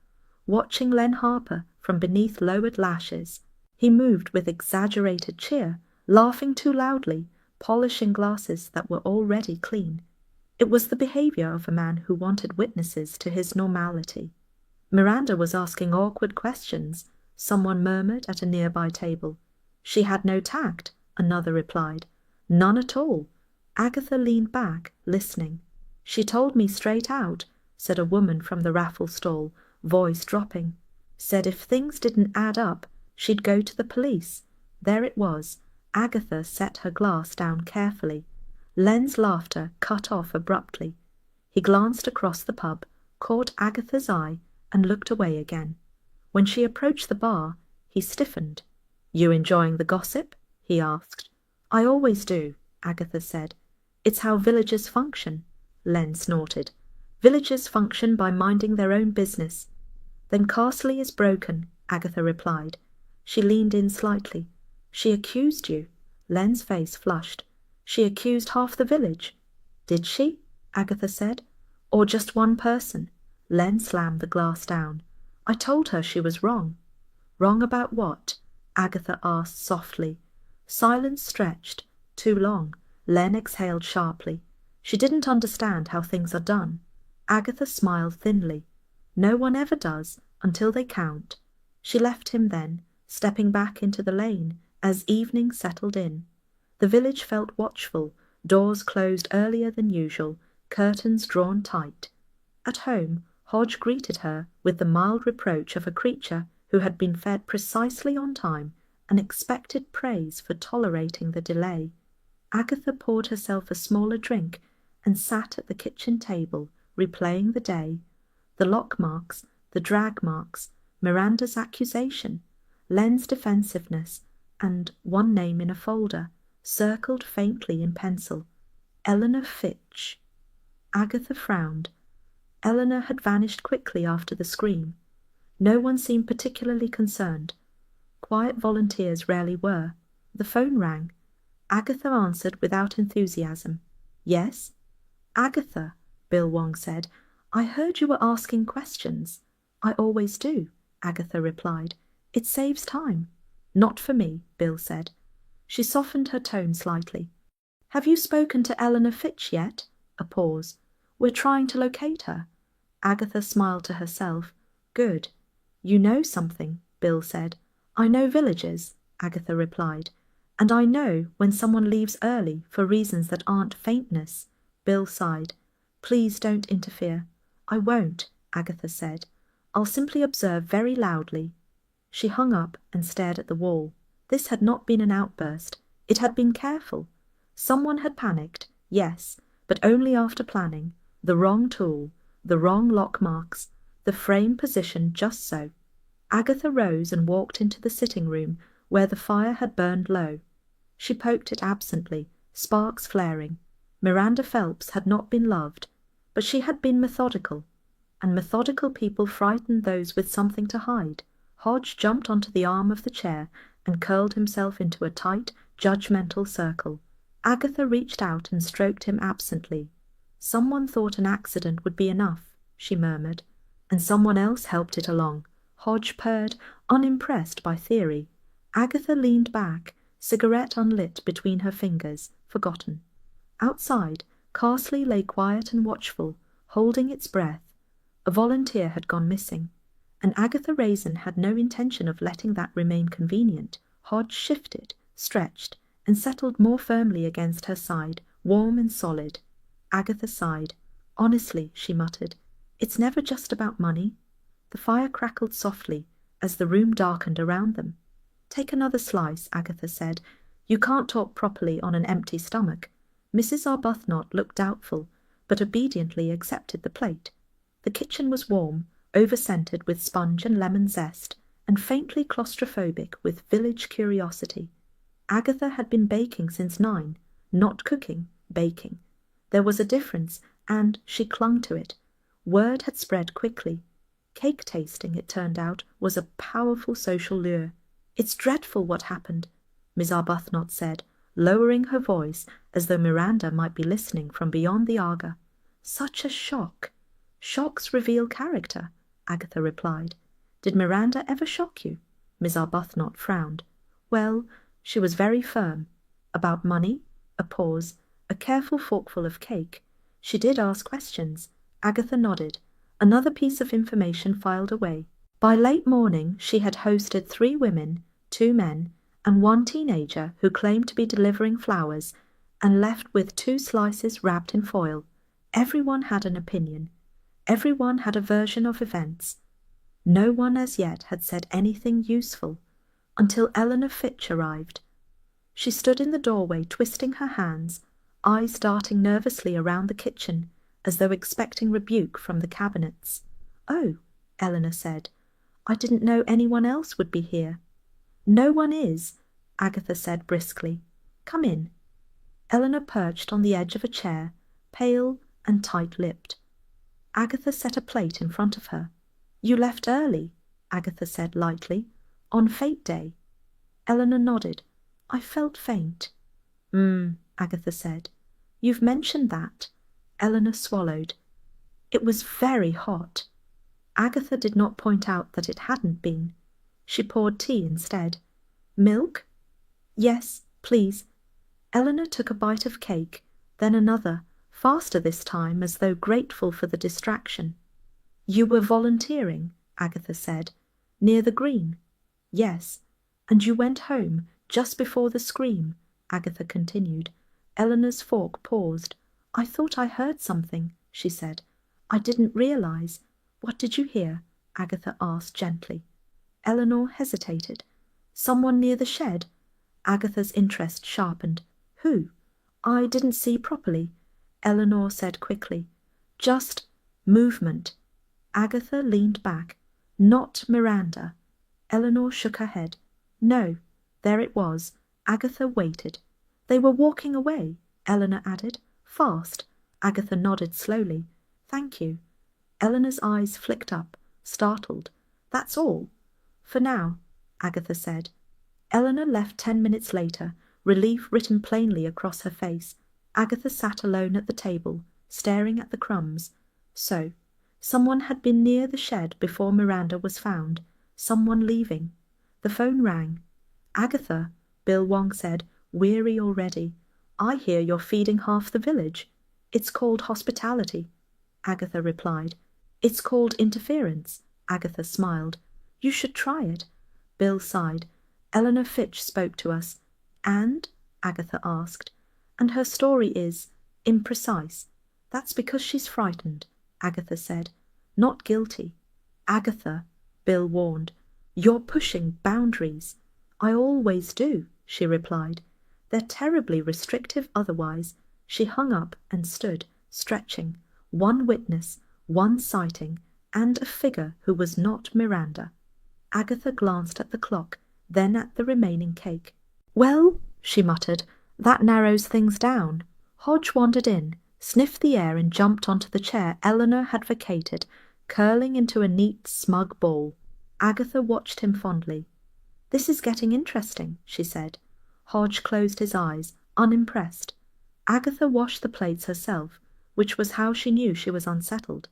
watching Len Harper from beneath lowered lashes. He moved with exaggerated cheer, laughing too loudly, polishing glasses that were already clean. It was the behavior of a man who wanted witnesses to his normality. Miranda was asking awkward questions, someone murmured at a nearby table. "She had no tact," another replied. "None at all." Agatha leaned back, listening. "She told me straight out," said a woman from the raffle stall, voice dropping. "Said if things didn't add up, she'd go to the police." There it was. Agatha set her glass down carefully. Len's laughter cut off abruptly. He glanced across the pub, caught Agatha's eye, and looked away again. When she approached the bar, he stiffened. "You enjoying the gossip?" he asked. "I always do," Agatha said. "It's how villagers function." Len snorted. "Villagers function by minding their own business." "Then Carsley is broken," Agatha replied. She leaned in slightly. "She accused you." Len's face flushed. "She accused half the village." "Did she?" Agatha said. "Or just one person?" Len slammed the glass down. "I told her she was wrong." "Wrong about what?" Agatha asked softly. Silence stretched. Too long. Len exhaled sharply. She didn't understand how things are done. Agatha smiled thinly. "No one ever does, until they count." She left him then, stepping back into the lane as evening settled in. The village felt watchful, doors closed earlier than usual, curtains drawn tight. At home, Hodge greeted her with the mild reproach of a creature who had been fed precisely on time and expected praise for tolerating the delay. Agatha poured herself a smaller drink and sat at the kitchen table, replaying the day, the lock marks, the drag marks, Miranda's accusation, Len's defensiveness, and one name in a folder, circled faintly in pencil, Eleanor Fitch. Agatha frowned. Eleanor had vanished quickly after the scream. No one seemed particularly concerned. Quiet volunteers rarely were. The phone rang. Agatha answered without enthusiasm. "Yes?" "Agatha," Bill Wong said, "I heard you were asking questions." "I always do," Agatha replied. "It saves time." "Not for me," Bill said. She softened her tone slightly. "Have you spoken to Eleanor Fitch yet?" A pause. "We're trying to locate her." Agatha smiled to herself. "Good. You know something," Bill said. "I know villages," Agatha replied. "And I know when someone leaves early for reasons that aren't faintness." Bill sighed. "Please don't interfere." "I won't," Agatha said. "I'll simply observe very loudly." She hung up and stared at the wall. This had not been an outburst. It had been careful. Someone had panicked, yes, but only after planning. The wrong tool, the wrong lock marks, the frame positioned just so. Agatha rose and walked into the sitting room where the fire had burned low. She poked it absently, sparks flaring. Miranda Phelps had not been loved, but she had been methodical, and methodical people frightened those with something to hide. Hodge jumped onto the arm of the chair and curled himself into a tight, judgmental circle. Agatha reached out and stroked him absently. "Someone thought an accident would be enough," she murmured, "and someone else helped it along." Hodge purred, unimpressed by theory. Agatha leaned back, cigarette unlit between her fingers, forgotten. Outside, Carsley lay quiet and watchful, holding its breath. A volunteer had gone missing, and Agatha Raisin had no intention of letting that remain convenient. Hodge shifted, stretched, and settled more firmly against her side, warm and solid. Agatha sighed. "Honestly," she muttered, "it's never just about money." The fire crackled softly as the room darkened around them. "Take another slice," Agatha said. "You can't talk properly on an empty stomach." Mrs. Arbuthnot looked doubtful, but obediently accepted the plate. The kitchen was warm, over-scented with sponge and lemon zest, and faintly claustrophobic with village curiosity. Agatha had been baking since 9, not cooking, baking. There was a difference, and she clung to it. Word had spread quickly. Cake tasting, it turned out, was a powerful social lure. "It's dreadful what happened," Miss Arbuthnot said, lowering her voice as though Miranda might be listening from beyond the Aga. "Such a shock." "Shocks reveal character," Agatha replied. "Did Miranda ever shock you?" Miss Arbuthnot frowned. "Well," she was very firm. "About money?" A pause, a careful forkful of cake. "She did ask questions." Agatha nodded. Another piece of information filed away. By late morning she had hosted 3 women, 2 men, and 1 teenager who claimed to be delivering flowers, and left with 2 slices wrapped in foil. Everyone had an opinion. Everyone had a version of events. No one as yet had said anything useful, until Eleanor Fitch arrived. She stood in the doorway twisting her hands, eyes darting nervously around the kitchen, as though expecting rebuke from the cabinets. "Oh," Eleanor said, "I didn't know anyone else would be here." "No one is," Agatha said briskly. "Come in." Eleanor perched on the edge of a chair, pale and tight-lipped. Agatha set a plate in front of her. "You left early," Agatha said lightly, "on Fête Day." Eleanor nodded. "I felt faint." Agatha said. "You've mentioned that." Eleanor swallowed. "It was very hot." Agatha did not point out that it hadn't been. She poured tea instead. "Milk?" "Yes, please." Eleanor took a bite of cake, then another, faster this time, as though grateful for the distraction. "You were volunteering," Agatha said. "Near the green?" "Yes." "And you went home just before the scream?" Agatha continued. Eleanor's fork paused. I thought I heard something, she said. I didn't realize. What did you hear? Agatha asked gently. Eleanor hesitated. Someone near the shed? Agatha's interest sharpened. Who? I didn't see properly, Eleanor said quickly. Just movement. Agatha leaned back. Not Miranda. Eleanor shook her head. No. There it was. Agatha waited. They were walking away, Eleanor added. Fast. Agatha nodded slowly. Thank you. Eleanor's eyes flicked up, startled. That's all? For now, Agatha said. Eleanor left 10 minutes later, relief written plainly across her face. Agatha sat alone at the table, staring at the crumbs. So, someone had been near the shed before Miranda was found. Someone leaving. The phone rang. Agatha, Bill Wong said, weary already. I hear you're feeding half the village. It's called hospitality, Agatha replied. It's called interference, Agatha smiled. You should try it. Bill sighed. Eleanor Fitch spoke to us. And? Agatha asked. And her story is imprecise. That's because she's frightened, Agatha said. Not guilty. Agatha, Bill warned. You're pushing boundaries. I always do, she replied. They're terribly restrictive otherwise. She hung up and stood, stretching. One witness, one sighting, and a figure who was not Miranda. Agatha glanced at the clock, then at the remaining cake. Well, she muttered, that narrows things down. Hodge wandered in, sniffed the air and jumped onto the chair Eleanor had vacated, curling into a neat, smug ball. Agatha watched him fondly. This is getting interesting, she said. Hodge closed his eyes, unimpressed. Agatha washed the plates herself, which was how she knew she was unsettled.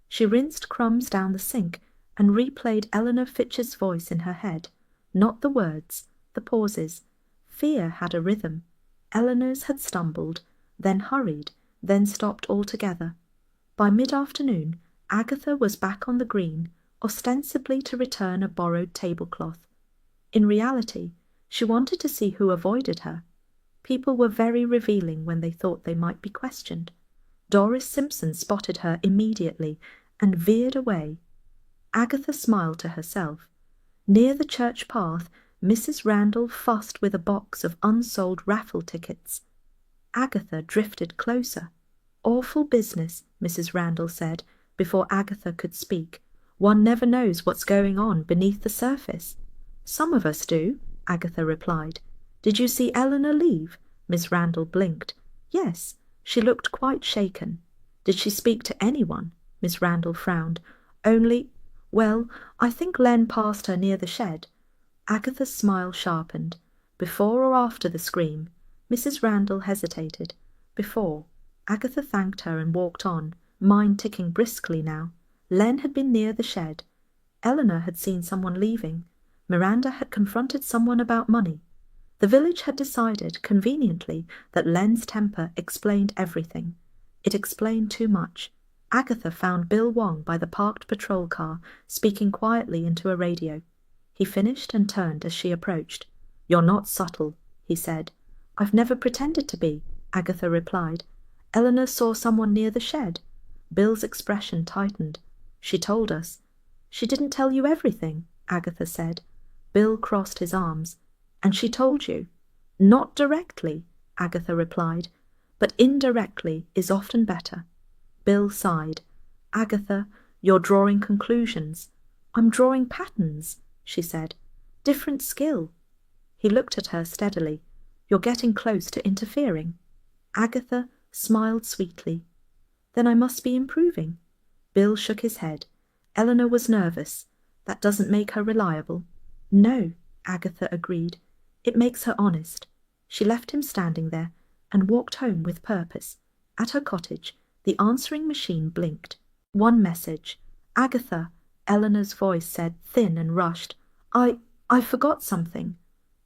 She rinsed crumbs down the sink and replayed Eleanor Fitch's voice in her head. Not the words, the pauses. Fear had a rhythm. Eleanor's had stumbled, then hurried, then stopped altogether. By mid-afternoon, Agatha was back on the green, ostensibly to return a borrowed tablecloth. In reality, she wanted to see who avoided her. People were very revealing when they thought they might be questioned. Doris Simpson spotted her immediately and veered away. Agatha smiled to herself. Near the church path, Mrs. Randall fussed with a box of unsold raffle tickets. Agatha drifted closer. Awful business, Mrs. Randall said, before Agatha could speak. One never knows what's going on beneath the surface. Some of us do, Agatha replied. Did you see Eleanor leave? Miss Randall blinked. Yes, she looked quite shaken. Did she speak to anyone? Miss Randall frowned. Only, well, I think Len passed her near the shed. Agatha's smile sharpened. Before or after the scream? Mrs. Randall hesitated. Before. Agatha thanked her and walked on, mind ticking briskly now. Len had been near the shed. Eleanor had seen someone leaving. Miranda had confronted someone about money. The village had decided, conveniently, that Len's temper explained everything. It explained too much. Agatha found Bill Wong by the parked patrol car, speaking quietly into a radio. He finished and turned as she approached. You're not subtle, he said. I've never pretended to be, Agatha replied. Eleanor saw someone near the shed. Bill's expression tightened. She told us. She didn't tell you everything, Agatha said. Bill crossed his arms. And she told you? Not directly, Agatha replied, but indirectly is often better. Bill sighed. Agatha, you're drawing conclusions. I'm drawing patterns, she said. Different skill. He looked at her steadily. You're getting close to interfering. Agatha smiled sweetly. Then I must be improving. Bill shook his head. Eleanor was nervous. That doesn't make her reliable. No, Agatha agreed. It makes her honest. She left him standing there and walked home with purpose. At her cottage, the answering machine blinked. One message. Agatha, Eleanor's voice said, thin and rushed. I forgot something.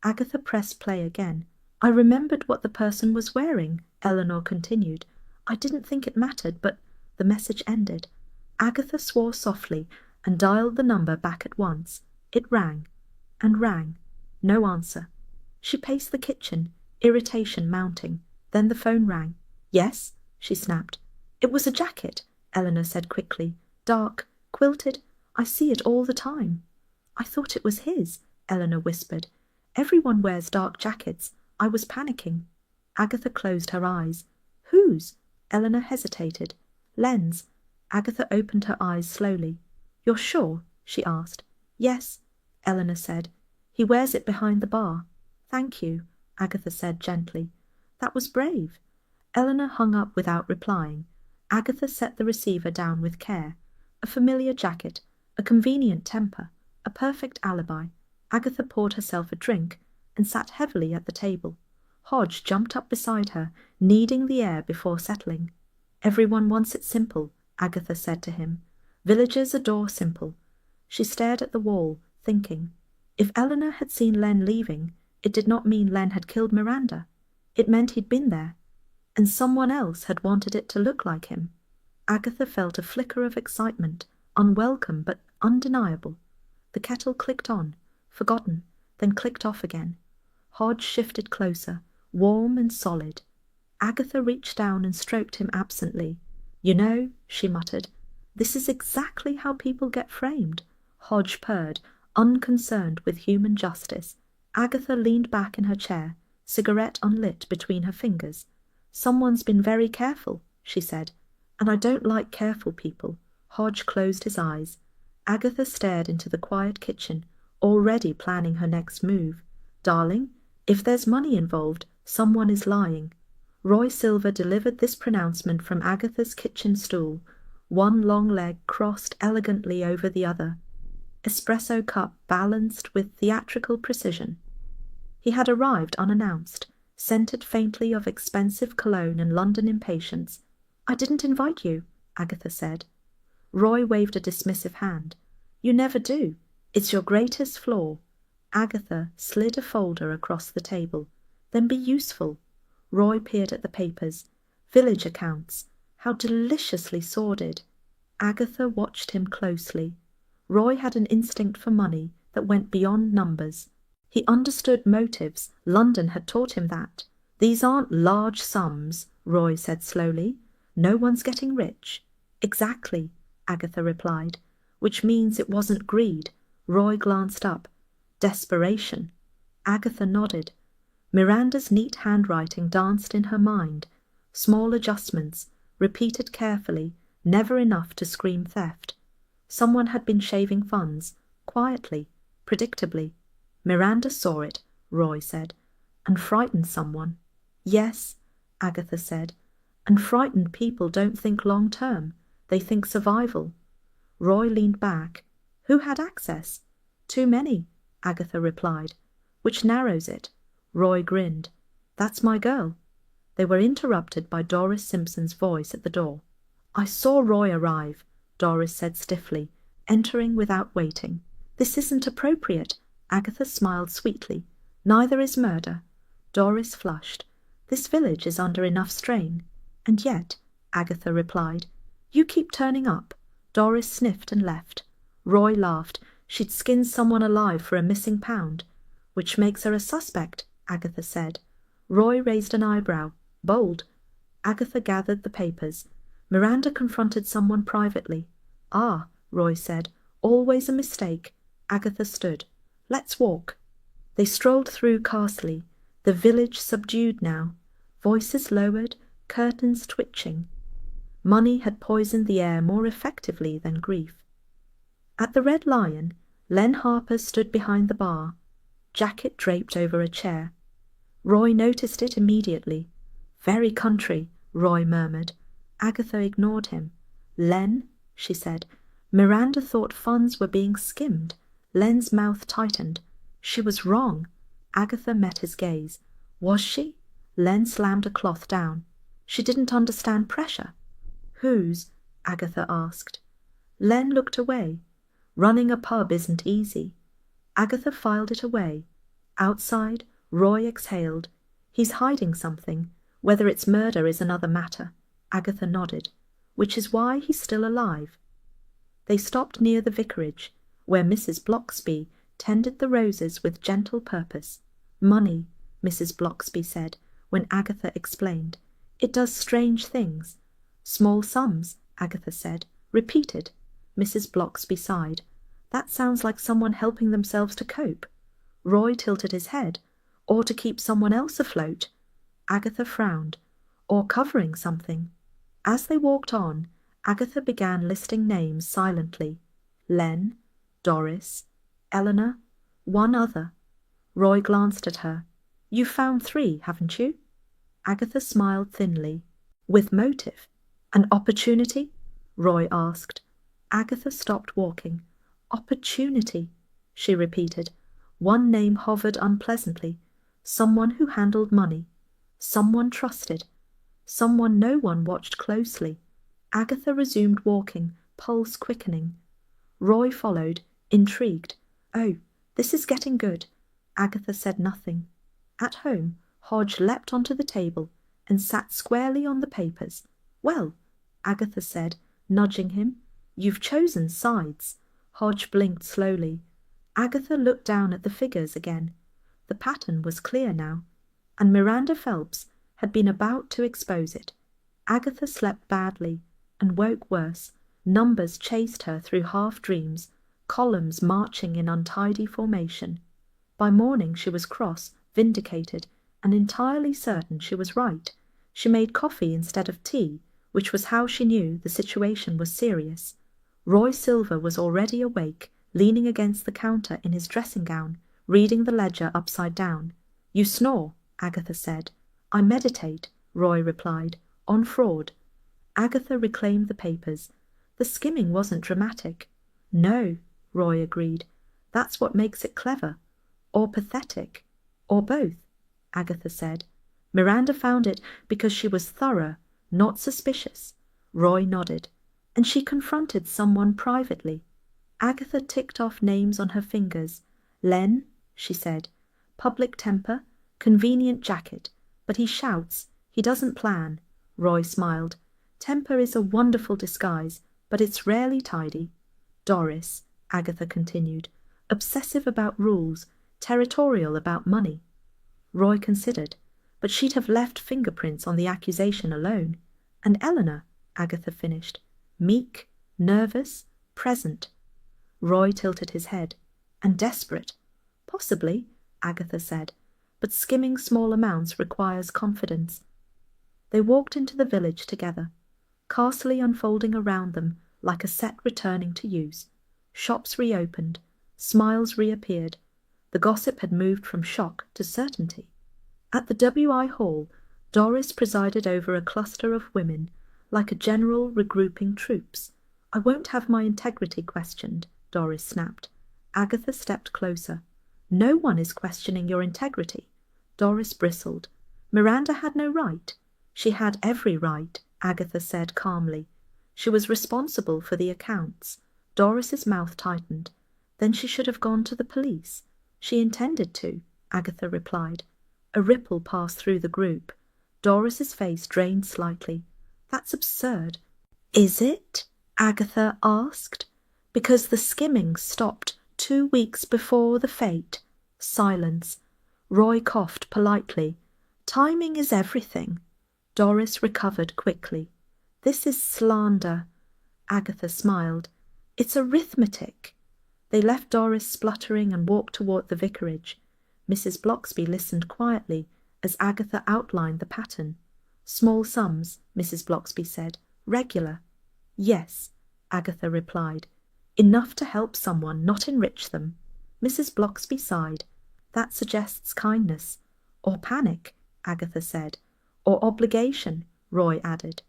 Agatha pressed play again. I remembered what the person was wearing, Eleanor continued. I didn't think it mattered, but the message ended. Agatha swore softly and dialed the number back at once. It rang and rang. No answer. She paced the kitchen, irritation mounting. Then the phone rang. "Yes?" she snapped. "It was a jacket," Eleanor said quickly. "Dark, quilted. I see it all the time." "I thought it was his," Eleanor whispered. "Everyone wears dark jackets. I was panicking." Agatha closed her eyes. "Whose?" Eleanor hesitated. "Len's." Agatha opened her eyes slowly. "You're sure?" she asked. "Yes," Eleanor said. "He wears it behind the bar." "Thank you," Agatha said gently. "That was brave." Eleanor hung up without replying. Agatha set the receiver down with care. A familiar jacket, a convenient temper, a perfect alibi. Agatha poured herself a drink and sat heavily at the table. Hodge jumped up beside her, kneading the air before settling. "Everyone wants it simple," Agatha said to him. "Villagers adore simple." She stared at the wall, thinking. If Eleanor had seen Len leaving, it did not mean Len had killed Miranda. It meant he'd been there, and someone else had wanted it to look like him. Agatha felt a flicker of excitement, unwelcome but undeniable. The kettle clicked on, forgotten, then clicked off again. Hodge shifted closer, warm and solid. Agatha reached down and stroked him absently. "You know," she muttered, "this is exactly how people get framed." Hodge purred, unconcerned with human justice. Agatha leaned back in her chair, cigarette unlit between her fingers. "Someone's been very careful," she said, "and I don't like careful people." Hodge closed his eyes. Agatha stared into the quiet kitchen, already planning her next move. "Darling, if there's money involved, someone is lying." Roy Silver delivered this pronouncement from Agatha's kitchen stool, one long leg crossed elegantly over the other, espresso cup balanced with theatrical precision. He had arrived unannounced, scented faintly of expensive cologne and London impatience. "I didn't invite you," Agatha said. Roy waved a dismissive hand. "You never do. It's your greatest flaw." Agatha slid a folder across the table. "Then be useful." Roy peered at the papers. Village accounts. How deliciously sordid. Agatha watched him closely. Roy had an instinct for money that went beyond numbers. He understood motives. London had taught him that. "These aren't large sums," Roy said slowly. "No one's getting rich." "Exactly," Agatha replied. "Which means it wasn't greed." Roy glanced up. "Desperation." Agatha nodded. Miranda's neat handwriting danced in her mind. Small adjustments, repeated carefully, never enough to scream theft. Someone had been shaving funds, quietly, predictably. Miranda saw it, Roy said, and frightened someone. "Yes," Agatha said, "and frightened people don't think long-term. They think survival." Roy leaned back. "Who had access?" "Too many," Agatha replied. "Which narrows it." Roy grinned. "That's my girl." They were interrupted by Doris Simpson's voice at the door. "I saw Roy arrive," Doris said stiffly, entering without waiting. "This isn't appropriate." Agatha smiled sweetly. "Neither is murder." Doris flushed. "This village is under enough strain." "And yet," Agatha replied, "you keep turning up." Doris sniffed and left. Roy laughed. She'd skinned someone alive for a missing pound. "Which makes her a suspect," Agatha said. Roy raised an eyebrow. "Bold." Agatha gathered the papers. "Miranda confronted someone privately." "Ah," Roy said. "Always a mistake." Agatha stood. "Let's walk." They strolled through Carsley, the village subdued now, voices lowered, curtains twitching. Money had poisoned the air more effectively than grief. At the Red Lion, Len Harper stood behind the bar, jacket draped over a chair. Roy noticed it immediately. "Very country," Roy murmured. Agatha ignored him. "Len," she said. Miranda thought funds were being skimmed. Len's mouth tightened. She was wrong. Agatha met his gaze. Was she? Len slammed a cloth down. She didn't understand pressure. "Whose?" Agatha asked. Len looked away. "Running a pub isn't easy." Agatha filed it away. Outside, Roy exhaled. "He's hiding something. Whether it's murder is another matter." Agatha nodded. "Which is why he's still alive." They stopped near the vicarage, where Mrs. Blocksby tended the roses with gentle purpose. Money. Mrs. Blocksby said, when Agatha explained. "It does strange things." "Small sums," Agatha said. "Repeated." Mrs. Blocksby sighed. "That sounds like someone helping themselves to cope." Roy tilted his head. "Or to keep someone else afloat." Agatha frowned. "Or covering something." As they walked on, Agatha began listing names silently. Len, Doris, Eleanor, one other. Roy glanced at her. "You've found 3, haven't you?" Agatha smiled thinly. "With motive. An opportunity?" Roy asked. Agatha stopped walking. "Opportunity," she repeated. One name hovered unpleasantly. Someone who handled money. Someone trusted. Someone no one watched closely. Agatha resumed walking, pulse quickening. Roy followed, intrigued. "Oh, this is getting good." Agatha said nothing. At home, Hodge leapt onto the table and sat squarely on the papers. "Well," Agatha said, nudging him, "you've chosen sides." Hodge blinked slowly. Agatha looked down at the figures again. The pattern was clear now, and Miranda Phelps had been about to expose it. Agatha slept badly and woke worse. Numbers chased her through half-dreams, columns marching in untidy formation. By morning she was cross, vindicated, and entirely certain she was right. She made coffee instead of tea, which was how she knew the situation was serious. Roy Silver was already awake, leaning against the counter in his dressing-gown, reading the ledger upside down. "You snore," Agatha said. "I meditate," Roy replied, "on fraud." Agatha reclaimed the papers. The skimming wasn't dramatic. "No," Roy agreed. "That's what makes it clever. Or pathetic. Or both," Agatha said. "Miranda found it because she was thorough, not suspicious." Roy nodded. "And she confronted someone privately." Agatha ticked off names on her fingers. "Len," she said. "Public temper, convenient jacket, but he shouts, he doesn't plan." Roy smiled. "Temper is a wonderful disguise, but it's rarely tidy." "Doris," Agatha continued, "obsessive about rules, territorial about money." Roy considered. "But she'd have left fingerprints on the accusation alone." "And Eleanor," Agatha finished. "Meek, nervous, present." Roy tilted his head. "And desperate." "Possibly," Agatha said, "but skimming small amounts requires confidence." They walked into the village together, Castle unfolding around them like a set returning to use. Shops reopened, smiles reappeared. The gossip had moved from shock to certainty. At the W.I. Hall, Doris presided over a cluster of women, like a general regrouping troops. "I won't have my integrity questioned," Doris snapped. Agatha stepped closer. "No one is questioning your integrity." Doris bristled. "Miranda had no right." "She had every right," Agatha said calmly. "She was responsible for the accounts." Doris's mouth tightened. "Then she should have gone to the police." "She intended to," Agatha replied. A ripple passed through the group. Doris's face drained slightly. "That's absurd." "Is it?" Agatha asked. "Because the skimming stopped 2 weeks before the fete." Silence. Roy coughed politely. "Timing is everything." Doris recovered quickly. "This is slander." Agatha smiled. "It's arithmetic." They left Doris spluttering and walked toward the vicarage. Mrs. Blocksby listened quietly as Agatha outlined the pattern. "Small sums," Mrs. Blocksby said. "Regular." "Yes," Agatha replied. "Enough to help someone, not enrich them." Mrs. Blocksby sighed. "That suggests kindness." "Or panic," Agatha said. "Or obligation," Roy added.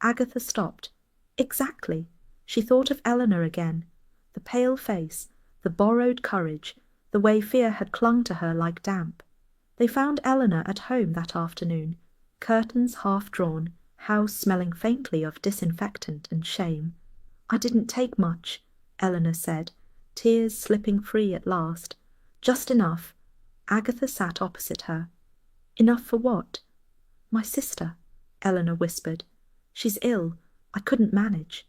Agatha stopped. Exactly. She thought of Eleanor again. The pale face, the borrowed courage, the way fear had clung to her like damp. They found Eleanor at home that afternoon, curtains half drawn, house smelling faintly of disinfectant and shame. "I didn't take much," Eleanor said, tears slipping free at last. "Just enough." Agatha sat opposite her. "Enough for what?" "My sister," Eleanor whispered. "She's ill. I couldn't manage."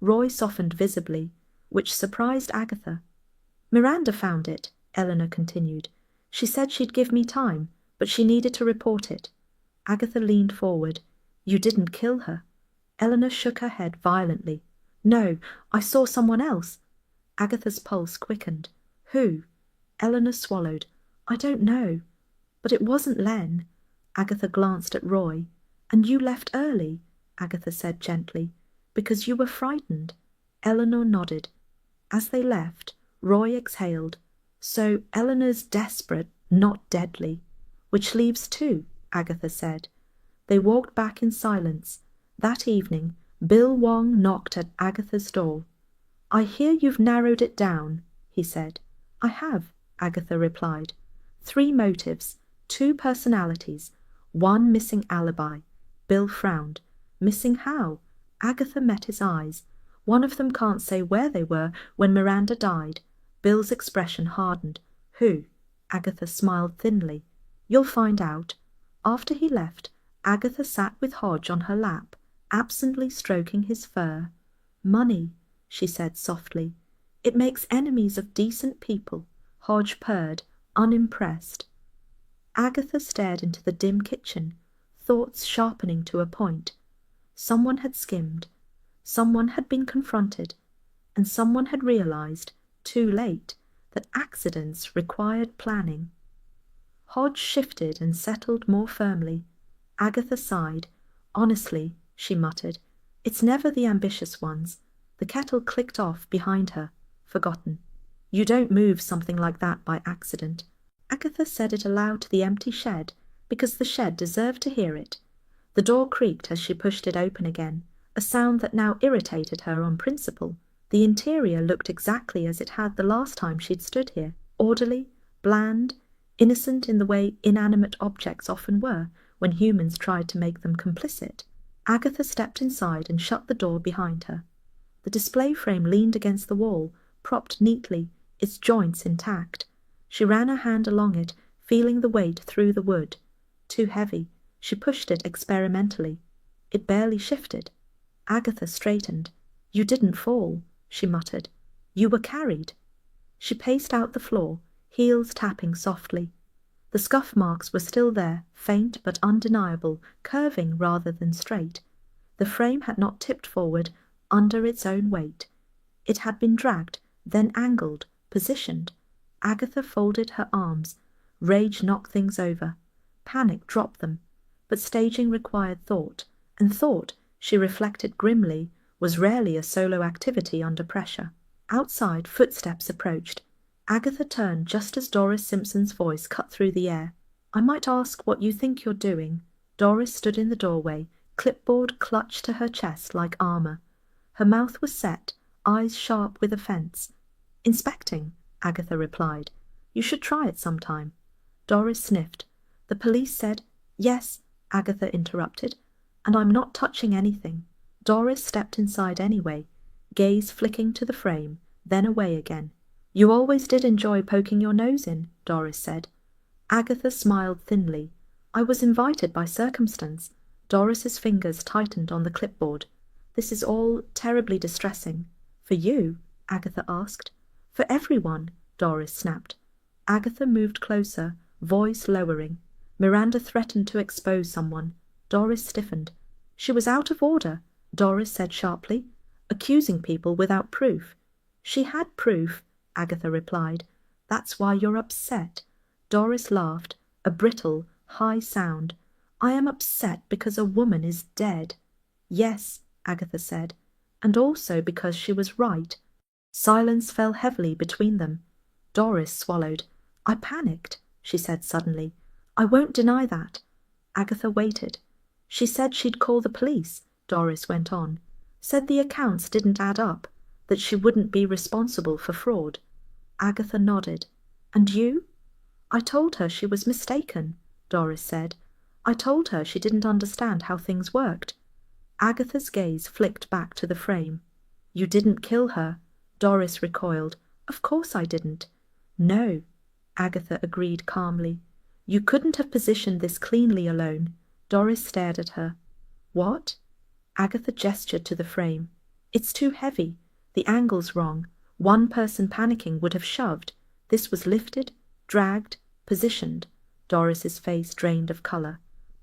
Roy softened visibly, which surprised Agatha. "Miranda found it," Eleanor continued. "She said she'd give me time, but she needed to report it. Agatha leaned forward. You didn't kill her. Eleanor shook her head violently. No, I saw someone else. Agatha's pulse quickened. Who? Eleanor swallowed. I don't know. But it wasn't Len. Agatha glanced at Roy. And you left early, Agatha said gently, because you were frightened. Eleanor nodded. As they left, Roy exhaled. So Eleanor's desperate, not deadly. Which leaves two, Agatha said. They walked back in silence. That evening, Bill Wong knocked at Agatha's door. I hear you've narrowed it down, he said. I have, Agatha replied. 3 motives, 2 personalities, 1 missing alibi. Bill frowned. Missing how? Agatha met his eyes. One of them can't say where they were when Miranda died. Bill's expression hardened. Who? Agatha smiled thinly. You'll find out. After he left, Agatha sat with Hodge on her lap, absently stroking his fur. Money, she said softly. It makes enemies of decent people. Hodge purred, unimpressed. Agatha stared into the dim kitchen, thoughts sharpening to a point. Someone had skimmed. Someone had been confronted. And someone had realized, too late, that accidents required planning. Hodge shifted and settled more firmly. Agatha sighed. Honestly, she muttered, it's never the ambitious ones. The kettle clicked off behind her. Forgotten. You don't move something like that by accident. Agatha said it aloud to the empty shed, because the shed deserved to hear it. The door creaked as she pushed it open again, a sound that now irritated her on principle. The interior looked exactly as it had the last time she'd stood here, orderly, bland, innocent in the way inanimate objects often were when humans tried to make them complicit. Agatha stepped inside and shut the door behind her. The display frame leaned against the wall, propped neatly, its joints intact. She ran her hand along it, feeling the weight through the wood. Too heavy. She pushed it experimentally. It barely shifted. Agatha straightened. You didn't fall, she muttered. You were carried. She paced out the floor, heels tapping softly. The scuff marks were still there, faint but undeniable, curving rather than straight. The frame had not tipped forward under its own weight. It had been dragged, then angled, positioned. Agatha folded her arms. Rage knocked things over. Panic dropped them. But staging required thought, and thought, she reflected grimly, was rarely a solo activity under pressure. Outside, footsteps approached. Agatha turned just as Doris Simpson's voice cut through the air. I might ask what you think you're doing. Doris stood in the doorway, clipboard clutched to her chest like armor. Her mouth was set, eyes sharp with offense. Inspecting, Agatha replied. You should try it sometime. Doris sniffed. The police said, Yes, Agatha interrupted, and I'm not touching anything. Doris stepped inside anyway, gaze flicking to the frame, then away again. You always did enjoy poking your nose in, Doris said. Agatha smiled thinly. I was invited by circumstance. Doris's fingers tightened on the clipboard. This is all terribly distressing. For you? Agatha asked. For everyone, Doris snapped. Agatha moved closer, voice lowering. Miranda threatened to expose someone. Doris stiffened. She was out of order, Doris said sharply, accusing people without proof. She had proof, Agatha replied. That's why you're upset. Doris laughed, a brittle, high sound. I am upset because a woman is dead. Yes, Agatha said, and also because she was right. Silence fell heavily between them. Doris swallowed. I panicked, she said suddenly. I won't deny that. Agatha waited. She said she'd call the police, Doris went on. Said the accounts didn't add up, that she wouldn't be responsible for fraud. Agatha nodded. And you? I told her she was mistaken, Doris said. I told her she didn't understand how things worked. Agatha's gaze flicked back to the frame. You didn't kill her, Doris recoiled. Of course I didn't. No, Agatha agreed calmly. You couldn't have positioned this cleanly alone. Doris stared at her. What? Agatha gestured to the frame. It's too heavy. The angle's wrong. One person panicking would have shoved. This was lifted, dragged, positioned. Doris's face drained of colour.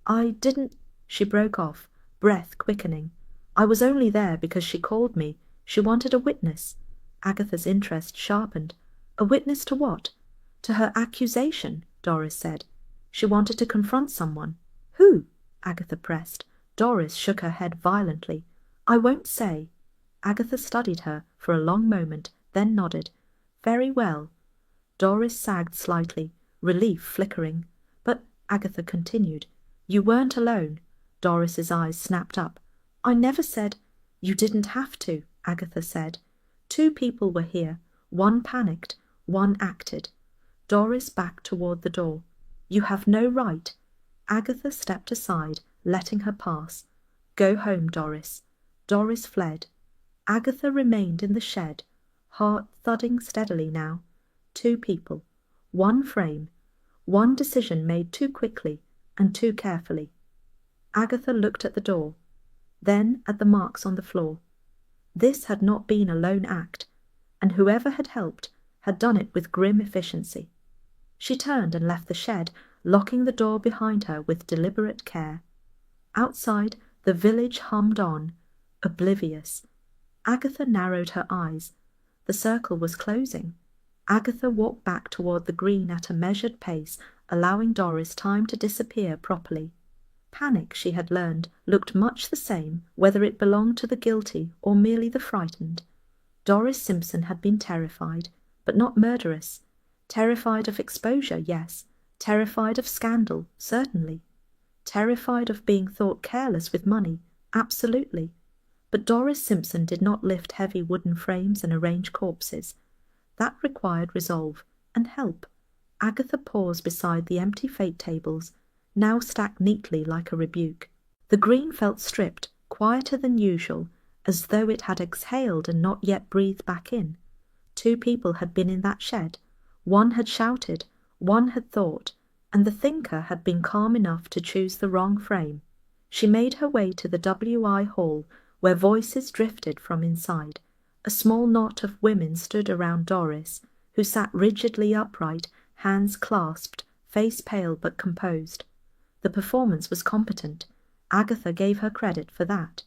"I didn't—" She broke off, breath quickening. "I was only there because she called me. She wanted a witness." Agatha's interest sharpened. "A witness to what?" "To her accusation," Doris said. "She wanted to confront someone." "Who?" Agatha pressed. Doris shook her head violently. "I won't say." Agatha studied her for a long moment, then nodded. "Very well." Doris sagged slightly, relief flickering. "But," Agatha continued, "you weren't alone." Doris's eyes snapped up. "I never said—" "You didn't have to," Agatha said. "Two people were here. One panicked, one acted." Doris backed toward the door. "You have no right." Agatha stepped aside, letting her pass. "Go home, Doris." Doris fled. Agatha remained in the shed, heart thudding steadily now. Two people, one frame, one decision made too quickly and too carefully. Agatha looked at the door, then at the marks on the floor. This had not been a lone act, and whoever had helped had done it with grim efficiency. She turned and left the shed, locking the door behind her with deliberate care. Outside, the village hummed on, oblivious. Agatha narrowed her eyes. The circle was closing. Agatha walked back toward the green at a measured pace, allowing Doris time to disappear properly. Panic, she had learned, looked much the same whether it belonged to the guilty or merely the frightened. Doris Simpson had been terrified, but not murderous. Terrified of exposure, yes. Terrified of scandal, certainly. Terrified of being thought careless with money, absolutely. But Doris Simpson did not lift heavy wooden frames and arrange corpses. That required resolve and help. Agatha paused beside the empty fate tables, now stacked neatly like a rebuke. The green felt stripped, quieter than usual, as though it had exhaled and not yet breathed back in. Two people had been in that shed. One had shouted, one had thought, and the thinker had been calm enough to choose the wrong frame. She made her way to the W.I. hall, where voices drifted from inside. A small knot of women stood around Doris, who sat rigidly upright, hands clasped, face pale but composed. The performance was competent. Agatha gave her credit for that.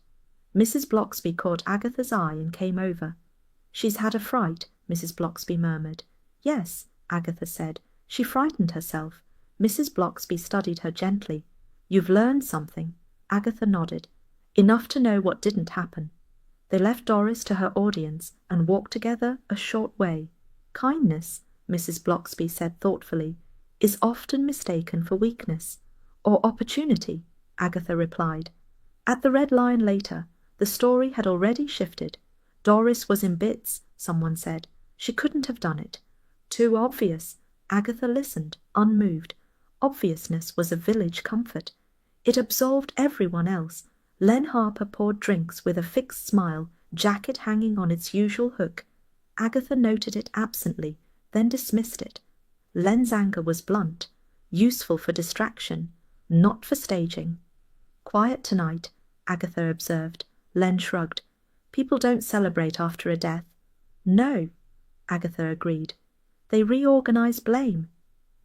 Mrs. Blocksby caught Agatha's eye and came over. "She's had a fright," Mrs. Blocksby murmured. "Yes," Agatha said. "She frightened herself." Mrs. Blocksby studied her gently. "You've learned something." Agatha nodded. "Enough to know what didn't happen." They left Doris to her audience and walked together a short way. "Kindness," Mrs. Blocksby said thoughtfully, "is often mistaken for weakness." "Or opportunity," Agatha replied. At the Red Lion later, the story had already shifted. Doris was in bits, someone said. She couldn't have done it. Too obvious. Agatha listened, unmoved. Obviousness was a village comfort. It absolved everyone else. Len Harper poured drinks with a fixed smile, jacket hanging on its usual hook. Agatha noted it absently, then dismissed it. Len's anger was blunt, useful for distraction, not for staging. "Quiet tonight," Agatha observed. Len shrugged. "People don't celebrate after a death." "No," Agatha agreed. "They reorganize blame."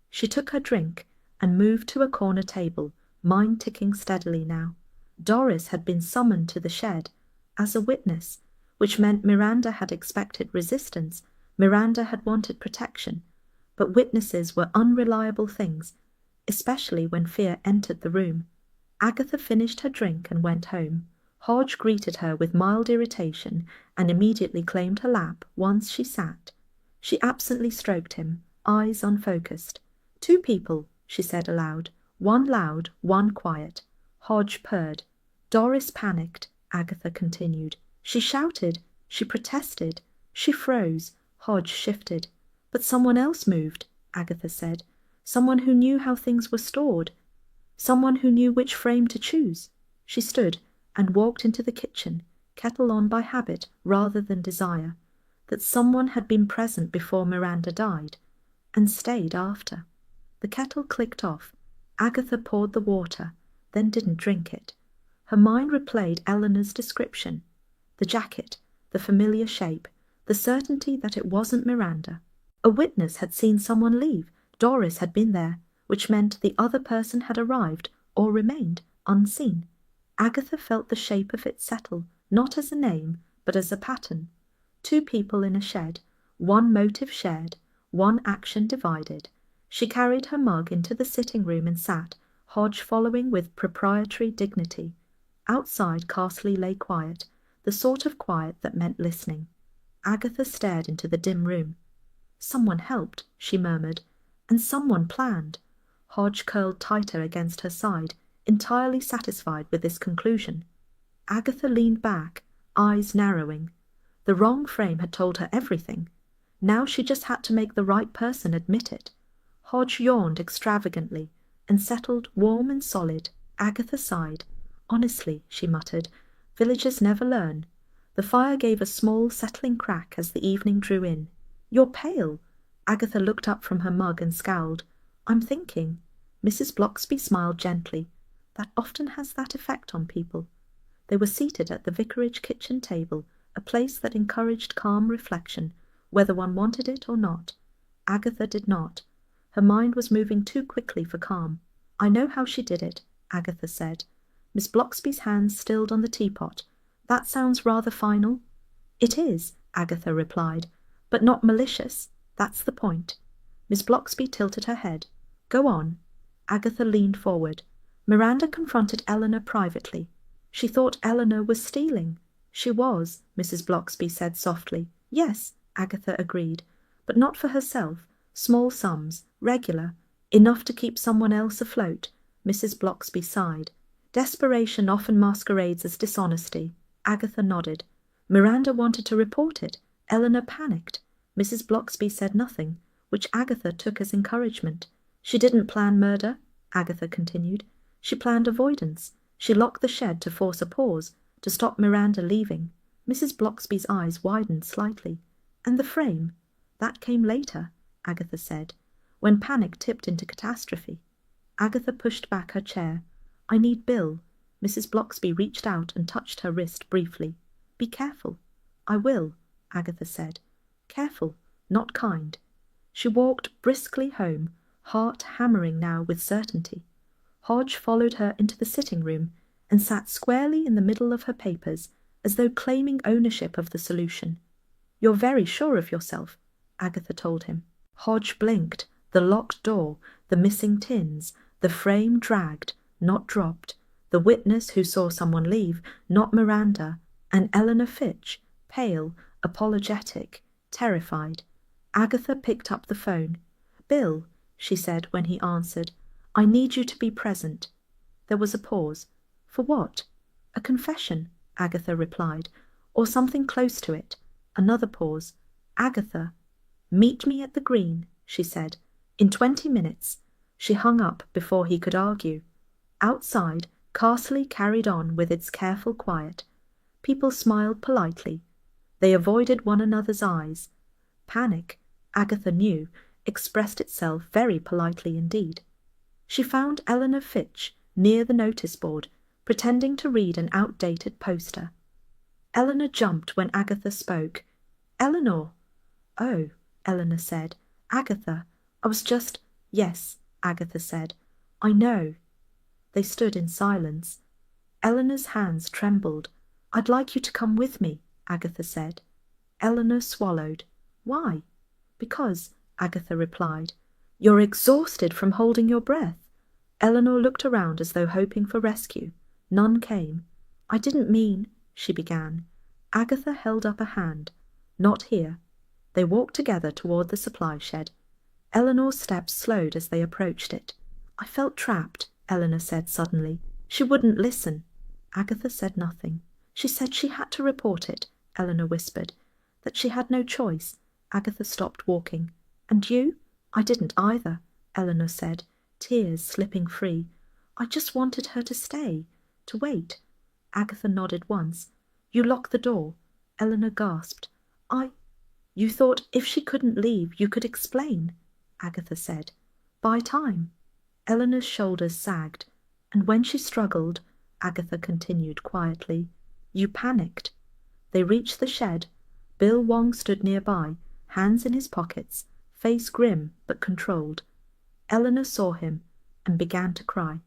She took her drink and moved to a corner table, mind ticking steadily now. Doris had been summoned to the shed as a witness, which meant Miranda had expected resistance. Miranda had wanted protection. But witnesses were unreliable things, especially when fear entered the room. Agatha finished her drink and went home. Hodge greeted her with mild irritation and immediately claimed her lap once she sat. She absently stroked him, eyes unfocused. "Two people," she said aloud. "One loud, one quiet." Hodge purred. "Doris panicked," Agatha continued. "She shouted. She protested. She froze." Hodge shifted. "But someone else moved," Agatha said. "Someone who knew how things were stored. Someone who knew which frame to choose." She stood and walked into the kitchen, kettle on by habit rather than desire. That someone had been present before Miranda died, and stayed after. The kettle clicked off. Agatha poured the water, then didn't drink it. Her mind replayed Eleanor's description. The jacket, the familiar shape, the certainty that it wasn't Miranda. A witness had seen someone leave. Doris had been there. which meant the other person had arrived or remained unseen. Agatha felt the shape of it settle, not as a name, but as a pattern. Two people in a shed, one motive shared, one action divided. She carried her mug into the sitting room and sat, Hodge following with proprietary dignity. Outside, Carsley lay quiet, the sort of quiet that meant listening. Agatha stared into the dim room. "Someone helped," she murmured, "and someone planned." Hodge curled tighter against her side, entirely satisfied with this conclusion. Agatha leaned back, eyes narrowing. The wrong frame had told her everything. Now she just had to make the right person admit it. Hodge yawned extravagantly and settled warm and solid. Agatha sighed. "Honestly," she muttered, "villagers never learn." The fire gave a small settling crack as the evening drew in. "You're pale." Agatha looked up from her mug and scowled. "I'm thinking." Mrs. Blocksby smiled gently. "That often has that effect on people." They were seated at the vicarage kitchen table, a place that encouraged calm reflection, whether one wanted it or not. Agatha did not. Her mind was moving too quickly for calm. "I know how she did it," Agatha said. Miss Blocksby's hands stilled on the teapot. "That sounds rather final." "It is," Agatha replied, "but not malicious. That's the point." Miss Blocksby tilted her head. "Go on." Agatha leaned forward. Miranda confronted Eleanor privately. She thought Eleanor was stealing. "She was," Mrs. Blocksby said softly. "Yes," Agatha agreed, "but not for herself. Small sums, regular, enough to keep someone else afloat." Mrs. Blocksby sighed. "Desperation often masquerades as dishonesty." Agatha nodded. "Miranda wanted to report it. Eleanor panicked." Mrs. Blocksby said nothing, which Agatha took as encouragement. "She didn't plan murder," Agatha continued. "She planned avoidance. She locked the shed to force a pause, to stop Miranda leaving." Mrs. Blocksby's eyes widened slightly. "And the frame?" "That came later," Agatha said, "when panic tipped into catastrophe." Agatha pushed back her chair. "I need Bill." Mrs. Blocksby reached out and touched her wrist briefly. "Be careful." "I will," Agatha said. "Careful, not kind." She walked briskly home, heart hammering now with certainty. Hodge followed her into the sitting room and sat squarely in the middle of her papers, as though claiming ownership of the solution. "You're very sure of yourself," Agatha told him. Hodge blinked. The locked door, the missing tins, the frame dragged, not dropped, the witness who saw someone leave, not Miranda, and Eleanor Fitch, pale, apologetic, terrified. Agatha picked up the phone. "Bill," she said when he answered, "I need you to be present." There was a pause. "For what?" "A confession," Agatha replied, "or something close to it." Another pause. "Agatha." "Meet me at the Green," she said. "In 20 minutes." She hung up before he could argue. Outside, Carsley carried on with its careful quiet. People smiled politely. They avoided one another's eyes. Panic, Agatha knew, expressed itself very politely indeed. She found Eleanor Fitch near the notice board, pretending to read an outdated poster. Eleanor jumped when Agatha spoke. "Eleanor!" "Oh," Eleanor said. "Agatha, I was just—" "Yes," Agatha said. "I know." They stood in silence. Eleanor's hands trembled. "I'd like you to come with me," Agatha said. Eleanor swallowed. "Why?" "Because," Agatha replied, "you're exhausted from holding your breath." Eleanor looked around as though hoping for rescue. None came. "I didn't mean—" she began. Agatha held up a hand. "Not here." They walked together toward the supply shed. Eleanor's steps slowed as they approached it. "I felt trapped," Eleanor said suddenly. "She wouldn't listen." Agatha said nothing. "She said she had to report it," Eleanor whispered. "That she had no choice." Agatha stopped walking. "And you?" "I didn't either," Eleanor said, tears slipping free. "I just wanted her to stay, to wait." Agatha nodded once. "You locked the door." Eleanor gasped. You thought if she couldn't leave, you could explain," Agatha said. "Buy time." Eleanor's shoulders sagged. "And when she struggled," Agatha continued quietly, "you panicked." They reached the shed. Bill Wong stood nearby, hands in his pockets, face grim but controlled. Eleanor saw him and began to cry.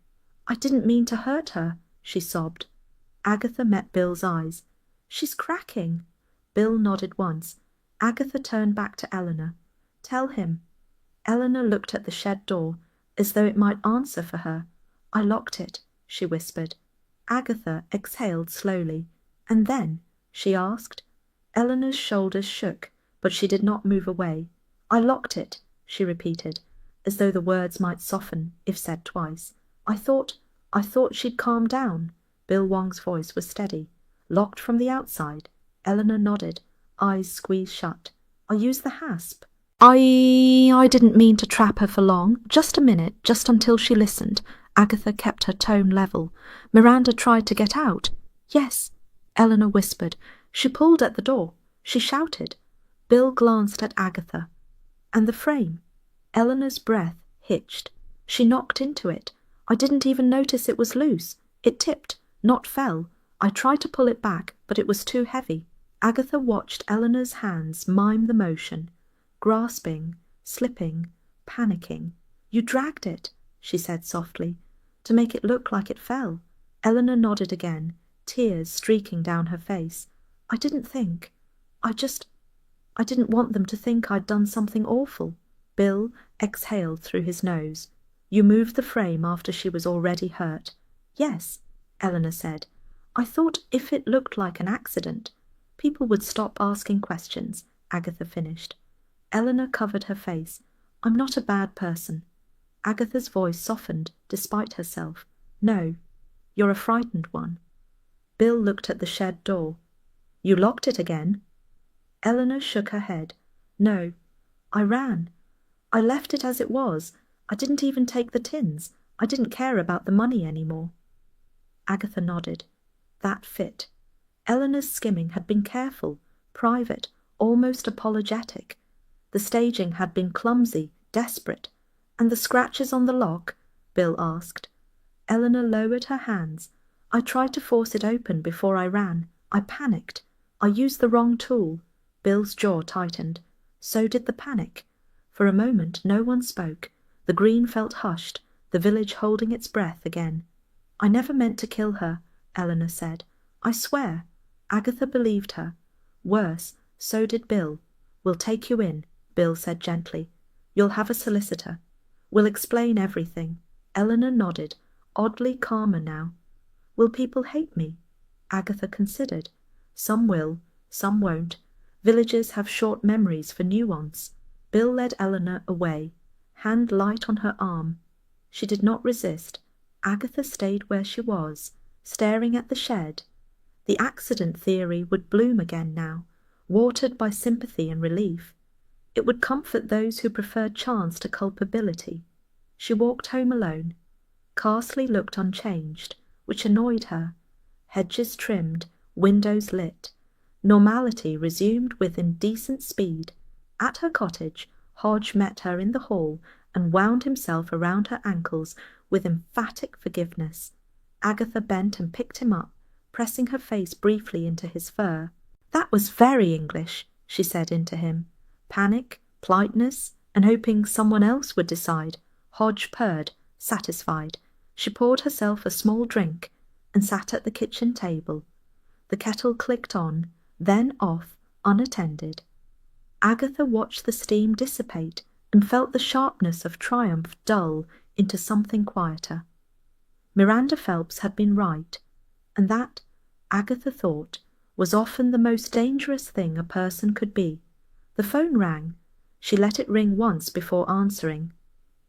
"I didn't mean to hurt her," she sobbed. Agatha met Bill's eyes. "She's cracking." Bill nodded once. Agatha turned back to Eleanor. "Tell him." Eleanor looked at the shed door, as though it might answer for her. "I locked it," she whispered. Agatha exhaled slowly. "And then?" she asked. Eleanor's shoulders shook, but she did not move away. "I locked it," she repeated, as though the words might soften if said twice. I thought she'd calm down." Bill Wong's voice was steady. "Locked from the outside?" Eleanor nodded, eyes squeezed shut. "I used the hasp. I didn't mean to trap her for long. Just a minute, just until she listened." Agatha kept her tone level. "Miranda tried to get out." "Yes," Eleanor whispered. "She pulled at the door. She shouted." Bill glanced at Agatha. "And the frame?" Eleanor's breath hitched. "She knocked into it. I didn't even notice it was loose. It tipped, not fell. I tried to pull it back, but it was too heavy." Agatha watched Eleanor's hands mime the motion, grasping, slipping, panicking. "You dragged it," she said softly, "to make it look like it fell." Eleanor nodded again, tears streaking down her face. "I didn't think. I didn't want them to think I'd done something awful." Bill exhaled through his nose. "You moved the frame after she was already hurt." "Yes," Eleanor said. "I thought if it looked like an accident, people would stop asking questions," Agatha finished. Eleanor covered her face. "I'm not a bad person." Agatha's voice softened despite herself. "No, you're a frightened one." Bill looked at the shed door. "You locked it again?" Eleanor shook her head. "No, I ran. I left it as it was. I didn't even take the tins. I didn't care about the money anymore." Agatha nodded. That fit. Eleanor's skimming had been careful, private, almost apologetic. The staging had been clumsy, desperate. "And the scratches on the lock?" Bill asked. Eleanor lowered her hands. "I tried to force it open before I ran. I panicked. I used the wrong tool." Bill's jaw tightened. So did the panic. For a moment no one spoke. The green felt hushed, the village holding its breath again. "I never meant to kill her," Eleanor said. "I swear." Agatha believed her. Worse, so did Bill. "We'll take you in," Bill said gently. "You'll have a solicitor. We'll explain everything." Eleanor nodded, oddly calmer now. "Will people hate me?" Agatha considered. "Some will, some won't. Villagers have short memories for nuance." Bill led Eleanor away, hand light on her arm. She did not resist. Agatha stayed where she was, staring at the shed. The accident theory would bloom again now, watered by sympathy and relief. It would comfort those who preferred chance to culpability. She walked home alone. Carsley looked unchanged, which annoyed her. Hedges trimmed, windows lit. Normality resumed with indecent speed. At her cottage, Hodge met her in the hall and wound himself around her ankles with emphatic forgiveness. Agatha bent and picked him up, pressing her face briefly into his fur. "That was very English," she said into him. Panic, politeness, and hoping someone else would decide. Hodge purred, satisfied. She poured herself a small drink and sat at the kitchen table. The kettle clicked on, then off, unattended. Agatha watched the steam dissipate and felt the sharpness of triumph dull into something quieter. Miranda Phelps had been right, and that, Agatha thought, was often the most dangerous thing a person could be. The phone rang. She let it ring once before answering.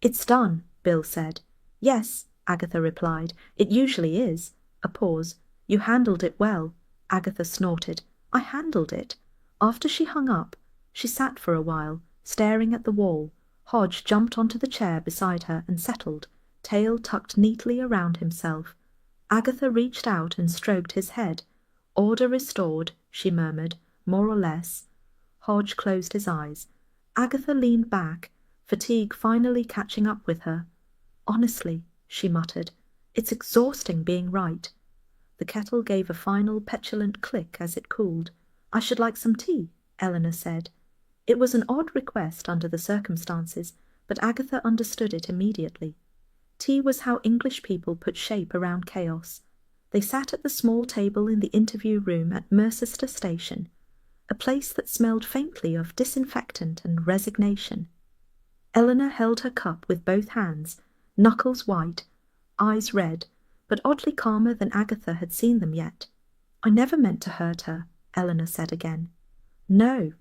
"It's done," Bill said. "Yes," Agatha replied. "It usually is." A pause. "You handled it well." Agatha snorted. "I handled it." After she hung up, she sat for a while, staring at the wall. Hodge jumped onto the chair beside her and settled, tail tucked neatly around himself. Agatha reached out and stroked his head. "Order restored," she murmured, "more or less." Hodge closed his eyes. Agatha leaned back, fatigue finally catching up with her. "Honestly," she muttered, "it's exhausting being right." The kettle gave a final petulant click as it cooled. "I should like some tea," Eleanor said. It was an odd request under the circumstances, but Agatha understood it immediately. Tea was how English people put shape around chaos. They sat at the small table in the interview room at Mercester Station, a place that smelled faintly of disinfectant and resignation. Eleanor held her cup with both hands, knuckles white, eyes red, but oddly calmer than Agatha had seen them yet. "I never meant to hurt her," Eleanor said again. "No,"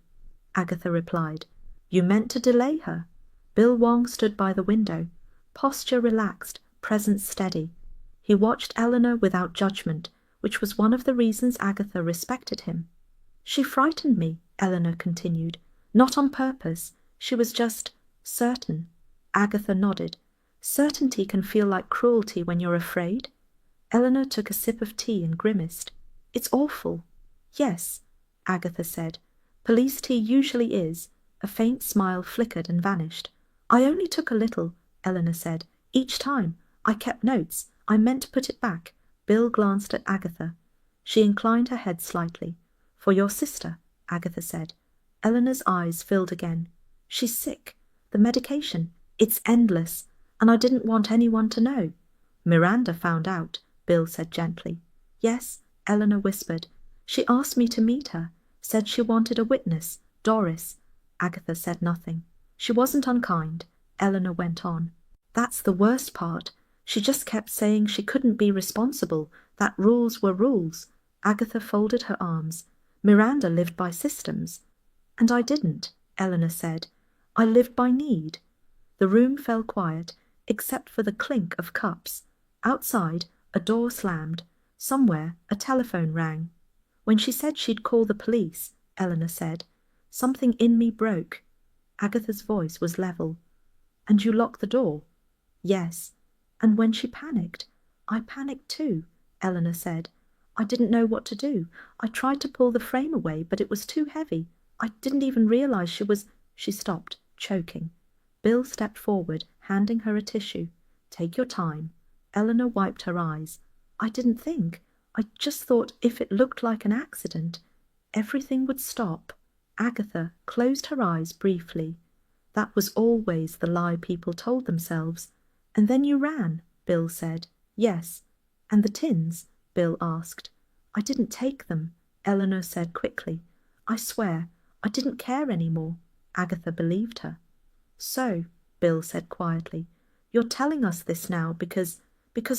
Agatha replied. "You meant to delay her." Bill Wong stood by the window, posture relaxed, presence steady. He watched Eleanor without judgment, which was one of the reasons Agatha respected him. "She frightened me," Eleanor continued. "Not on purpose. She was just certain." Agatha nodded. "Certainty can feel like cruelty when you're afraid." Eleanor took a sip of tea and grimaced. "It's awful." "Yes," Agatha said. "Police tea usually is." A faint smile flickered and vanished. "I only took a little," Eleanor said. "Each time. I kept notes. I meant to put it back." Bill glanced at Agatha. She inclined her head slightly. "For your sister," Agatha said. Eleanor's eyes filled again. "She's sick. The medication. It's endless. And I didn't want anyone to know." "Miranda found out," Bill said gently. "Yes," Eleanor whispered. "She asked me to meet her. Said she wanted a witness. Doris." Agatha said nothing. "She wasn't unkind," Eleanor went on. "That's the worst part. She just kept saying she couldn't be responsible, that rules were rules." Agatha folded her arms. "Miranda lived by systems." "And I didn't," Eleanor said. "I lived by need." The room fell quiet, except for the clink of cups. Outside, a door slammed. Somewhere, a telephone rang. "When she said she'd call the police," Eleanor said, "something in me broke." Agatha's voice was level. "And you locked the door?" "Yes." "And when she panicked?" "I panicked too," Eleanor said. "I didn't know what to do. I tried to pull the frame away, but it was too heavy. I didn't even realize she was—" She stopped, choking. Bill stepped forward, handing her a tissue. "Take your time." Eleanor wiped her eyes. "I didn't think. I just thought if it looked like an accident, everything would stop." Agatha closed her eyes briefly. That was always the lie people told themselves. "And then you ran," Bill said. "Yes." "And the tins?" Bill asked. "I didn't take them," Eleanor said quickly. "I swear, I didn't care anymore." Agatha believed her. "So," Bill said quietly, "you're telling us this now because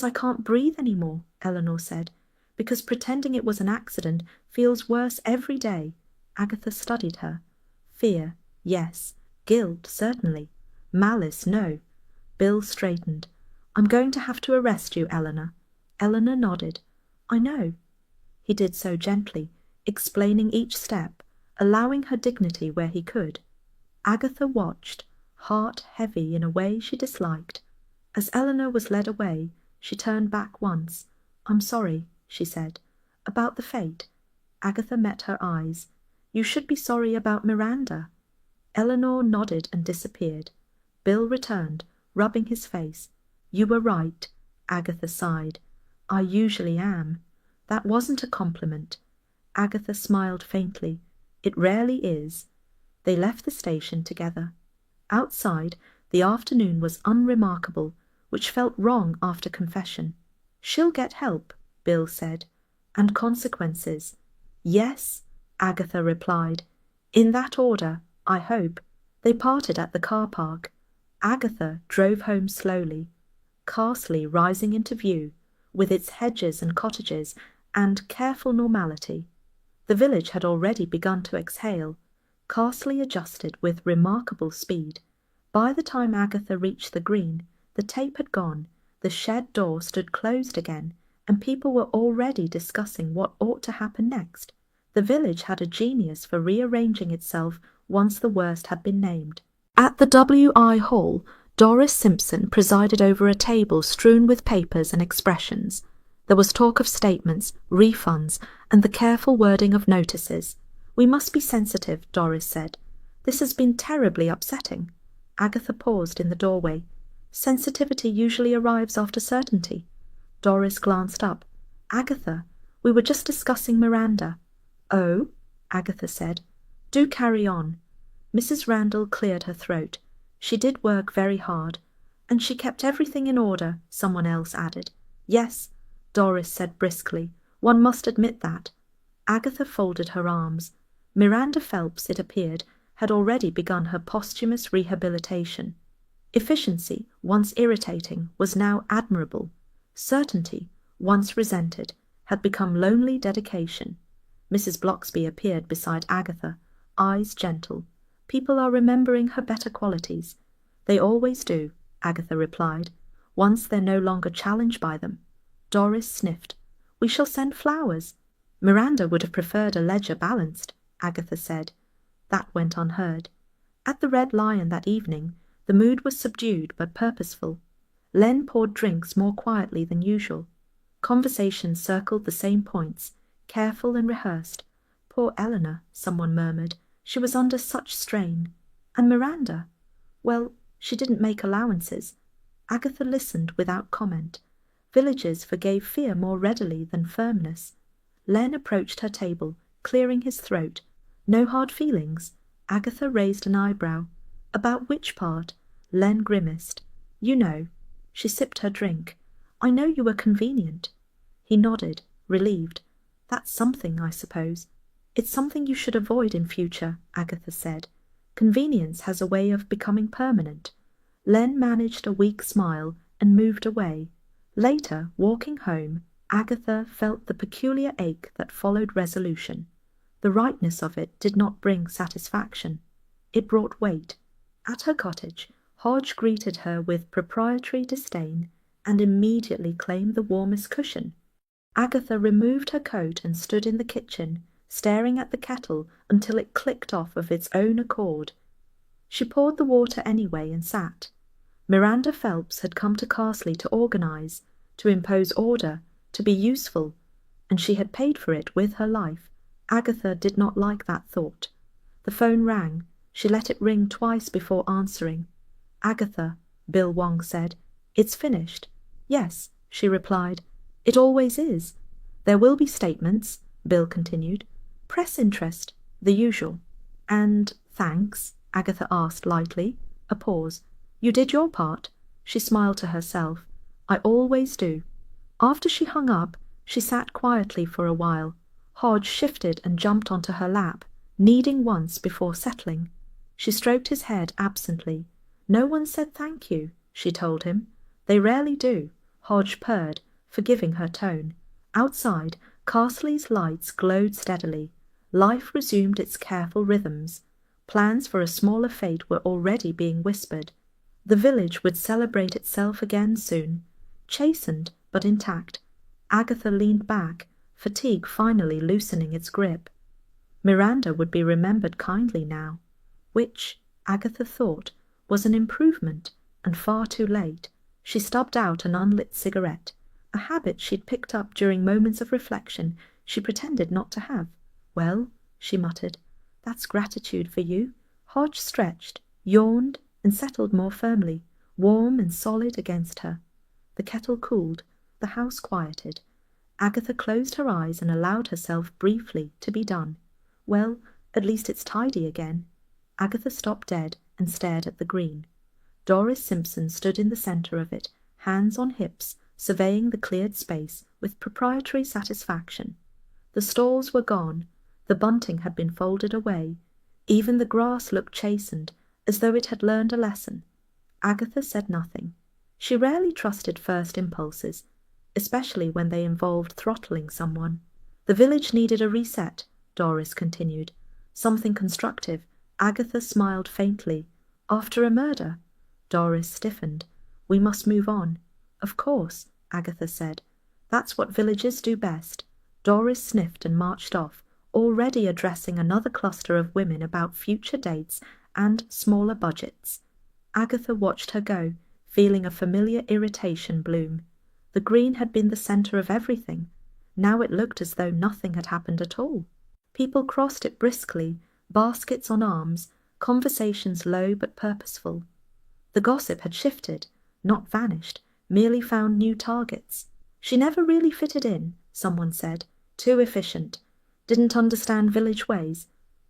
I can't breathe anymore," Eleanor said. "Because pretending it was an accident feels worse every day." Agatha studied her. "Fear, yes. Guilt, certainly. Malice, no." Bill straightened. "I'm going to have to arrest you, Eleanor." Eleanor nodded. "I know." He did so gently, explaining each step, allowing her dignity where he could. Agatha watched, heart heavy in a way she disliked. As Eleanor was led away, she turned back once. "I'm sorry," she said. "About the fate." Agatha met her eyes. "You should be sorry about Miranda." Eleanor nodded and disappeared. Bill returned, rubbing his face. "You were right," Agatha sighed. "I usually am." That wasn't a compliment. Agatha smiled faintly. "It rarely is." They left the station together. Outside, the afternoon was unremarkable, which felt wrong after confession. "She'll get help," Bill said. "And consequences." "Yes," Agatha replied. "In that order, I hope." They parted at the car park. Agatha drove home slowly. Carsley rising into view, with its hedges and cottages, and careful normality. The village had already begun to exhale. Carsley adjusted with remarkable speed. By the time Agatha reached the green, the tape had gone, the shed door stood closed again, and people were already discussing what ought to happen next. The village had a genius for rearranging itself once the worst had been named. At the W.I. Hall, Doris Simpson presided over a table strewn with papers and expressions. There was talk of statements, refunds, and the careful wording of notices. "We must be sensitive," Doris said. "This has been terribly upsetting." Agatha paused in the doorway. "Sensitivity usually arrives after certainty." Doris glanced up. "Agatha, we were just discussing Miranda." "Oh?" Agatha said. "Do carry on." Mrs. Randall cleared her throat. She did work very hard, and she kept everything in order, someone else added. Yes, Doris said briskly, one must admit that. Agatha folded her arms. Miranda Phelps, it appeared, had already begun her posthumous rehabilitation. Efficiency, once irritating, was now admirable. Certainty, once resented, had become lonely dedication. Mrs. Blocksby appeared beside Agatha, eyes gentle. People are remembering her better qualities. They always do, Agatha replied, once they're no longer challenged by them. Doris sniffed. We shall send flowers. Miranda would have preferred a ledger balanced, Agatha said. That went unheard. At the Red Lion that evening, the mood was subdued but purposeful. Len poured drinks more quietly than usual. Conversation circled the same points, careful and rehearsed. Poor Eleanor, someone murmured. She was under such strain. And Miranda? Well, she didn't make allowances. Agatha listened without comment. Villagers forgave fear more readily than firmness. Len approached her table, clearing his throat. No hard feelings? Agatha raised an eyebrow. About which part? Len grimaced. You know. She sipped her drink. I know you were convenient. He nodded, relieved. That's something, I suppose. It's something you should avoid in future, Agatha said. Convenience has a way of becoming permanent. Len managed a weak smile and moved away. Later, walking home, Agatha felt the peculiar ache that followed resolution. The rightness of it did not bring satisfaction. It brought weight. At her cottage, Hodge greeted her with proprietary disdain and immediately claimed the warmest cushion. Agatha removed her coat and stood in the kitchen, staring at the kettle until it clicked off of its own accord. She poured the water anyway and sat. Miranda Phelps had come to Carsley to organize, to impose order, to be useful, and she had paid for it with her life. Agatha did not like that thought. The phone rang. She let it ring twice before answering. Agatha, Bill Wong said. It's finished. Yes, she replied. It always is. There will be statements, Bill continued. Press interest, the usual. And thanks, Agatha asked lightly. A pause. You did your part. She smiled to herself. I always do. After she hung up, she sat quietly for a while. Hodge shifted and jumped onto her lap, kneading once before settling. She stroked his head absently. No one said thank you, she told him. They rarely do, Hodge purred, forgiving her tone. Outside, Carsley's lights glowed steadily. Life resumed its careful rhythms. Plans for a smaller fete were already being whispered. The village would celebrate itself again soon, chastened but intact. Agatha leaned back, fatigue finally loosening its grip. Miranda would be remembered kindly now, which, Agatha thought, was an improvement, and far too late. She stubbed out an unlit cigarette, a habit she'd picked up during moments of reflection she pretended not to have. Well, she muttered, that's gratitude for you. Hodge stretched, yawned, and settled more firmly, warm and solid against her. The kettle cooled, the house quieted. Agatha closed her eyes and allowed herself briefly to be done. Well, at least it's tidy again. Agatha stopped dead and stared at the green. Doris Simpson stood in the centre of it, hands on hips, surveying the cleared space with proprietary satisfaction. The stalls were gone. The bunting had been folded away. Even the grass looked chastened, as though it had learned a lesson. Agatha said nothing. She rarely trusted first impulses, especially when they involved throttling someone. The village needed a reset, Doris continued. Something constructive. Agatha smiled faintly. After a murder? Doris stiffened. We must move on. Of course, Agatha said. That's what villagers do best. Doris sniffed and marched off, already addressing another cluster of women about future dates and smaller budgets. Agatha watched her go, feeling a familiar irritation bloom. The green had been the centre of everything. Now it looked as though nothing had happened at all. People crossed it briskly, baskets on arms, conversations low but purposeful. The gossip had shifted, not vanished, merely found new targets. She never really fitted in, someone said. Too efficient. Didn't understand village ways.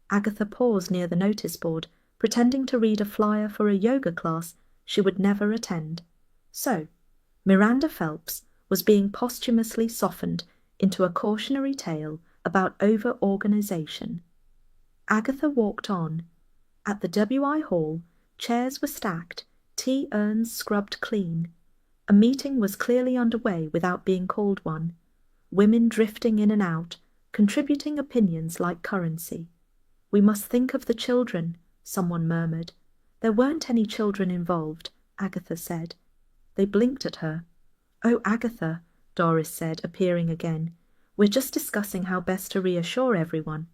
Agatha paused near the notice board, pretending to read a flyer for a yoga class she would never attend. So, Miranda Phelps was being posthumously softened into a cautionary tale about over-organization. Agatha walked on. At the W.I. Hall, chairs were stacked, tea urns scrubbed clean. A meeting was clearly underway without being called one. Women drifting in and out, contributing opinions like currency. "We must think of the children," someone murmured. "There weren't any children involved," Agatha said. They blinked at her. "Oh, Agatha," Doris said, appearing again. "We're just discussing how best to reassure everyone."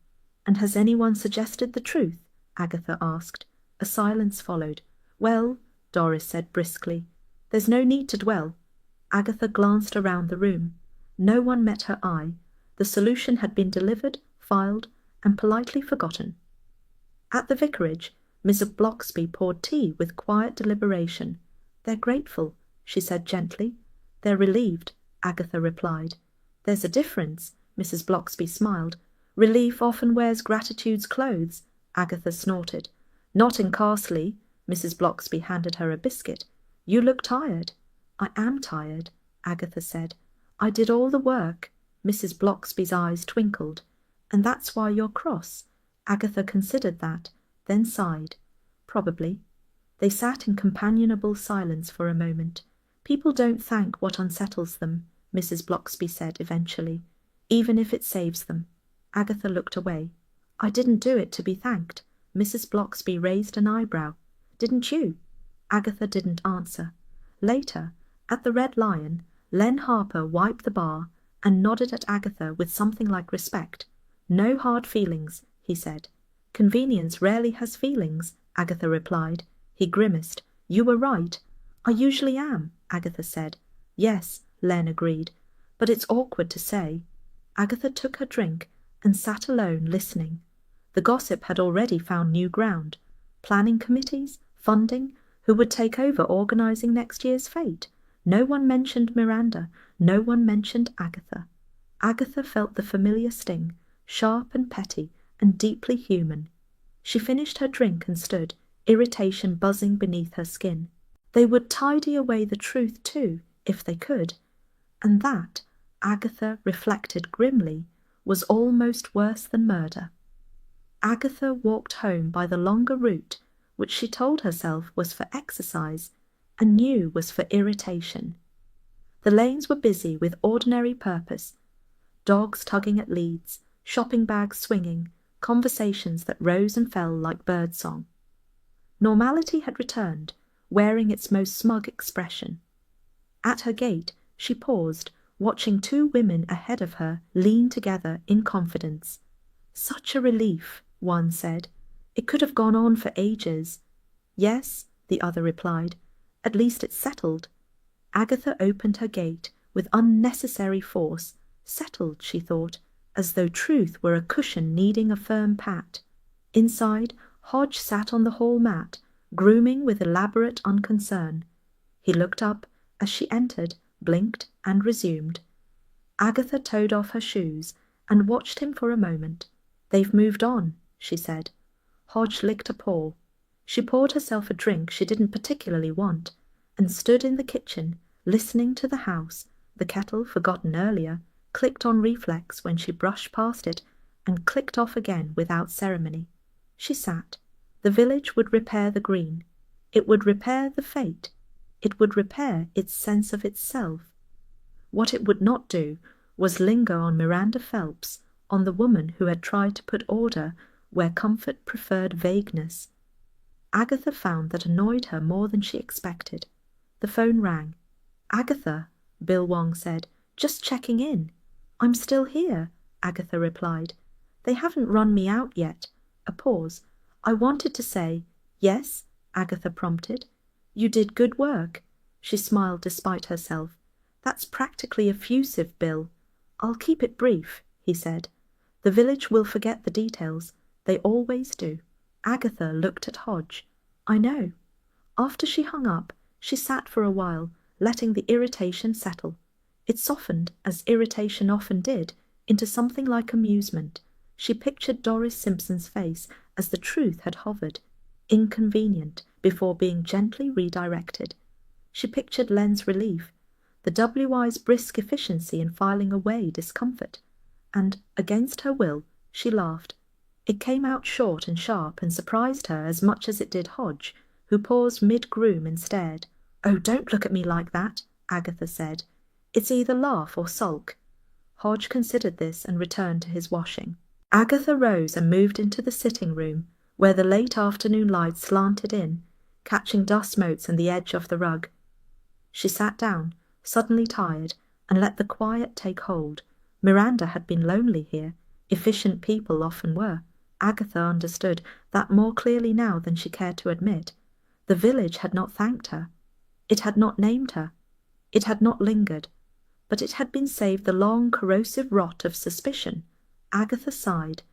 "And has anyone suggested the truth?" Agatha asked. A silence followed. "Well," Doris said briskly, "there's no need to dwell." Agatha glanced around the room. No one met her eye. The solution had been delivered, filed, and politely forgotten. At the vicarage, Mrs. Blocksby poured tea with quiet deliberation. "They're grateful," she said gently. "They're relieved," Agatha replied. "There's a difference," Mrs. Blocksby smiled. "Relief often wears gratitude's clothes," Agatha snorted. "Not in Carsley." Mrs. Blocksby handed her a biscuit. "You look tired." "I am tired," Agatha said. "I did all the work." Mrs. Blocksby's eyes twinkled. "And that's why you're cross." Agatha considered that, then sighed. "Probably." They sat in companionable silence for a moment. "People don't thank what unsettles them," Mrs. Blocksby said eventually, "even if it saves them." Agatha looked away. "I didn't do it to be thanked." Mrs. Blocksby raised an eyebrow. "Didn't you?" Agatha didn't answer. Later, at the Red Lion, Len Harper wiped the bar and nodded at Agatha with something like respect. "No hard feelings," he said. "Convenience rarely has feelings," Agatha replied. He grimaced. "You were right." "I usually am," Agatha said. "Yes," Len agreed, "but it's awkward to say." Agatha took her drink and sat alone listening. The gossip had already found new ground. Planning committees, funding, who would take over organizing next year's fete. No one mentioned Miranda, no one mentioned Agatha. Agatha felt the familiar sting, sharp and petty and deeply human. She finished her drink and stood, irritation buzzing beneath her skin. They would tidy away the truth too, if they could. And that, Agatha reflected grimly, was almost worse than murder. Agatha walked home by the longer route, which she told herself was for exercise, and knew was for irritation. The lanes were busy with ordinary purpose, dogs tugging at leads, shopping bags swinging, conversations that rose and fell like birdsong. Normality had returned, wearing its most smug expression. At her gate, she paused, watching two women ahead of her lean together in confidence. "Such a relief," one said. "It could have gone on for ages." "Yes," the other replied. "At least it's settled." Agatha opened her gate with unnecessary force. Settled, she thought, as though truth were a cushion needing a firm pat. Inside, Hodge sat on the hall mat, grooming with elaborate unconcern. He looked up as she entered, blinked, and resumed. Agatha toed off her shoes and watched him for a moment. "They've moved on," she said. Hodge licked a paw. She poured herself a drink she didn't particularly want, and stood in the kitchen, listening to the house. The kettle, forgotten earlier, clicked on reflex when she brushed past it, and clicked off again without ceremony. She sat. The village would repair the green. It would repair the fete. It would repair its sense of itself. What it would not do was linger on Miranda Phelps, on the woman who had tried to put order where comfort preferred vagueness. Agatha found that annoyed her more than she expected. The phone rang. "Agatha," Bill Wong said, "just checking in." "I'm still here," Agatha replied. "They haven't run me out yet." A pause. "I wanted to say—" "Yes," Agatha prompted. "You did good work." She smiled despite herself. "That's practically effusive, Bill." "I'll keep it brief," he said. "The village will forget the details. They always do." Agatha looked at Hodge. "I know." After she hung up, she sat for a while, letting the irritation settle. It softened, as irritation often did, into something like amusement. She pictured Doris Simpson's face as the truth had hovered. inconvenient before being gently redirected. She pictured Len's relief, the WI's brisk efficiency in filing away discomfort, and, against her will, she laughed. It came out short and sharp and surprised her as much as it did Hodge, who paused mid-groom and stared. "Oh, don't look at me like that," Agatha said. "It's either laugh or sulk." Hodge considered this and returned to his washing. Agatha rose and moved into the sitting-room, where the late afternoon light slanted in, catching dust motes and the edge of the rug. She sat down, suddenly tired, and let the quiet take hold. Miranda had been lonely here. Efficient people often were. Agatha understood that more clearly now than she cared to admit. The village had not thanked her. It had not named her. It had not lingered. But it had been saved the long, corrosive rot of suspicion. Agatha sighed.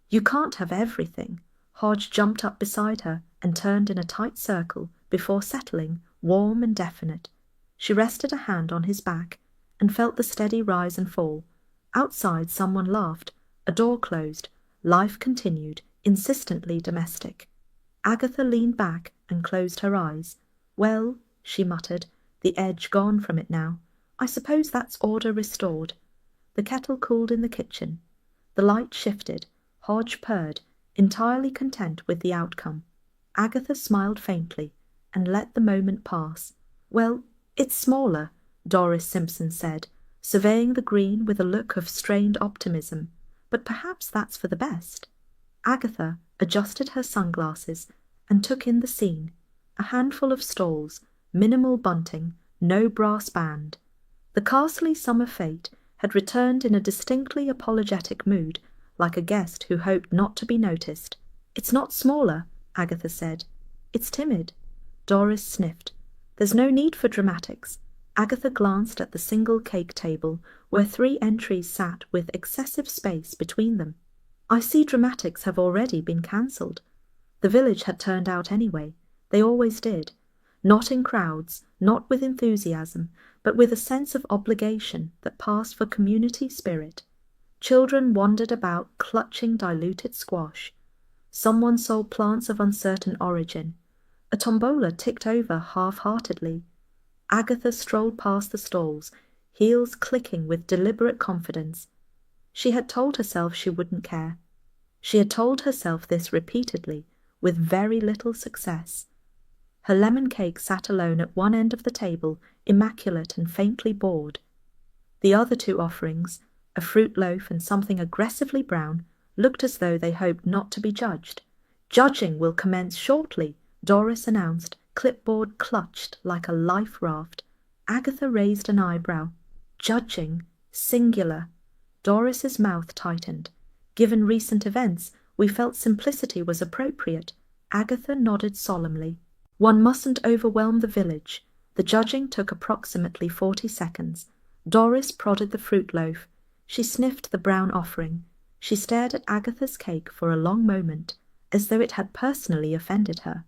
"You can't have everything." Hodge jumped up beside her and turned in a tight circle before settling, warm and definite. She rested a hand on his back and felt the steady rise and fall. Outside someone laughed. A door closed. Life continued, insistently domestic. Agatha leaned back and closed her eyes. "Well," she muttered, the edge gone from it now, "I suppose that's order restored." The kettle cooled in the kitchen. The light shifted. Hodge purred, entirely content with the outcome. Agatha smiled faintly and let the moment pass. "Well, it's smaller," Doris Simpson said, surveying the green with a look of strained optimism, "but perhaps that's for the best." Agatha adjusted her sunglasses and took in the scene. A handful of stalls, minimal bunting, no brass band. The Castley summer fete had returned in a distinctly apologetic mood, like a guest who hoped not to be noticed. "It's not smaller," Agatha said. "It's timid." Doris sniffed. "There's no need for dramatics." Agatha glanced at the single cake table, where 3 entries sat with excessive space between them. "I see dramatics have already been cancelled." The village had turned out anyway. They always did. Not in crowds, not with enthusiasm, but with a sense of obligation that passed for community spirit. Children wandered about clutching diluted squash. Someone sold plants of uncertain origin. A tombola ticked over half-heartedly. Agatha strolled past the stalls, heels clicking with deliberate confidence. She had told herself she wouldn't care. She had told herself this repeatedly, with very little success. Her lemon cake sat alone at one end of the table, immaculate and faintly bored. The other 2 offerings, a fruit loaf and something aggressively brown, looked as though they hoped not to be judged. "Judging will commence shortly," Doris announced, clipboard clutched like a life raft. Agatha raised an eyebrow. "Judging, singular." Doris's mouth tightened. "Given recent events, we felt simplicity was appropriate." Agatha nodded solemnly. "One mustn't overwhelm the village." The judging took approximately 40 seconds. Doris prodded the fruit loaf. She sniffed the brown offering. She stared at Agatha's cake for a long moment, as though it had personally offended her.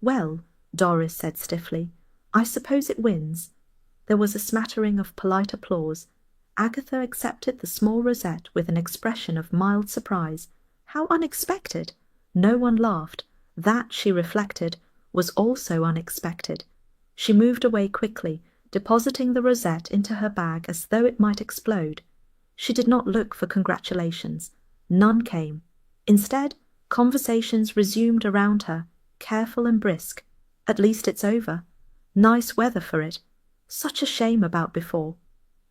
"Well," Doris said stiffly, "I suppose it wins." There was a smattering of polite applause. Agatha accepted the small rosette with an expression of mild surprise. How unexpected! No one laughed. That, she reflected, was also unexpected. She moved away quickly, depositing the rosette into her bag as though it might explode. She did not look for congratulations. None came. Instead, conversations resumed around her, careful and brisk. "At least it's over." "Nice weather for it." "Such a shame about before."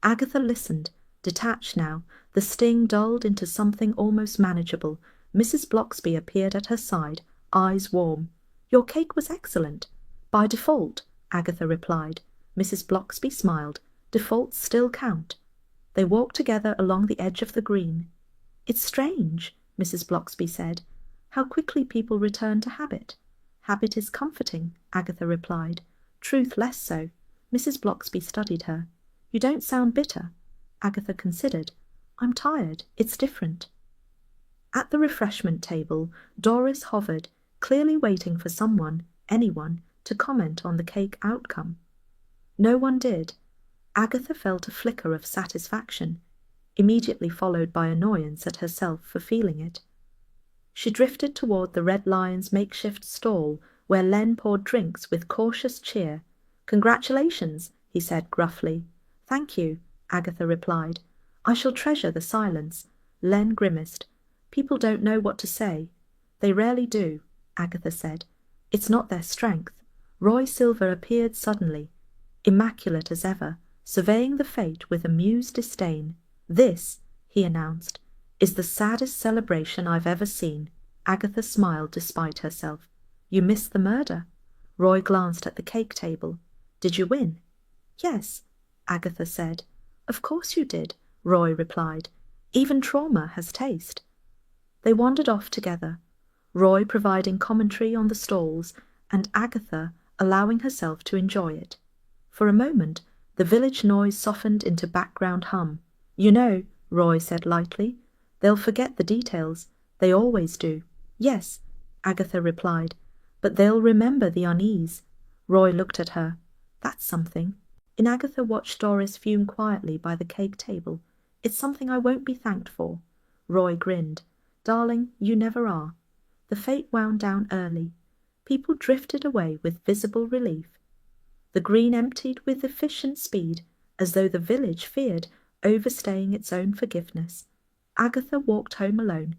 Agatha listened, detached now, the sting dulled into something almost manageable. Mrs. Blocksby appeared at her side, eyes warm. "Your cake was excellent." "By default," Agatha replied. Mrs. Blocksby smiled. "Defaults still count." They walked together along the edge of the green. "It's strange," Mrs. Blocksby said, "how quickly people return to habit." "Habit is comforting," Agatha replied. "Truth less so." Mrs. Blocksby studied her. "You don't sound bitter." Agatha considered. "I'm tired. It's different." At the refreshment table, Doris hovered, clearly waiting for someone, anyone, to comment on the cake outcome. No one did. Agatha felt a flicker of satisfaction, immediately followed by annoyance at herself for feeling it. She drifted toward the Red Lion's makeshift stall, where Len poured drinks with cautious cheer. "Congratulations," he said gruffly. "Thank you," Agatha replied. "I shall treasure the silence." Len grimaced. "People don't know what to say." "They rarely do," Agatha said. "It's not their strength." Roy Silver appeared suddenly, immaculate as ever, surveying the Fête with amused disdain. "This," he announced, "is the saddest celebration I've ever seen." Agatha smiled despite herself. "You missed the murder." Roy glanced at the cake table. "Did you win?" "Yes," Agatha said. "Of course you did," Roy replied. "Even trauma has taste." They wandered off together, Roy providing commentary on the stalls, and Agatha allowing herself to enjoy it. For a moment, the village noise softened into background hum. "You know," Roy said lightly, "they'll forget the details. They always do." "Yes," Agatha replied, "but they'll remember the unease." Roy looked at her. "That's something." And Agatha watched Doris fume quietly by the cake table. "It's something I won't be thanked for." Roy grinned. "Darling, you never are." The Fête wound down early. People drifted away with visible relief. The green emptied with efficient speed, as though the village feared overstaying its own forgiveness. Agatha walked home alone,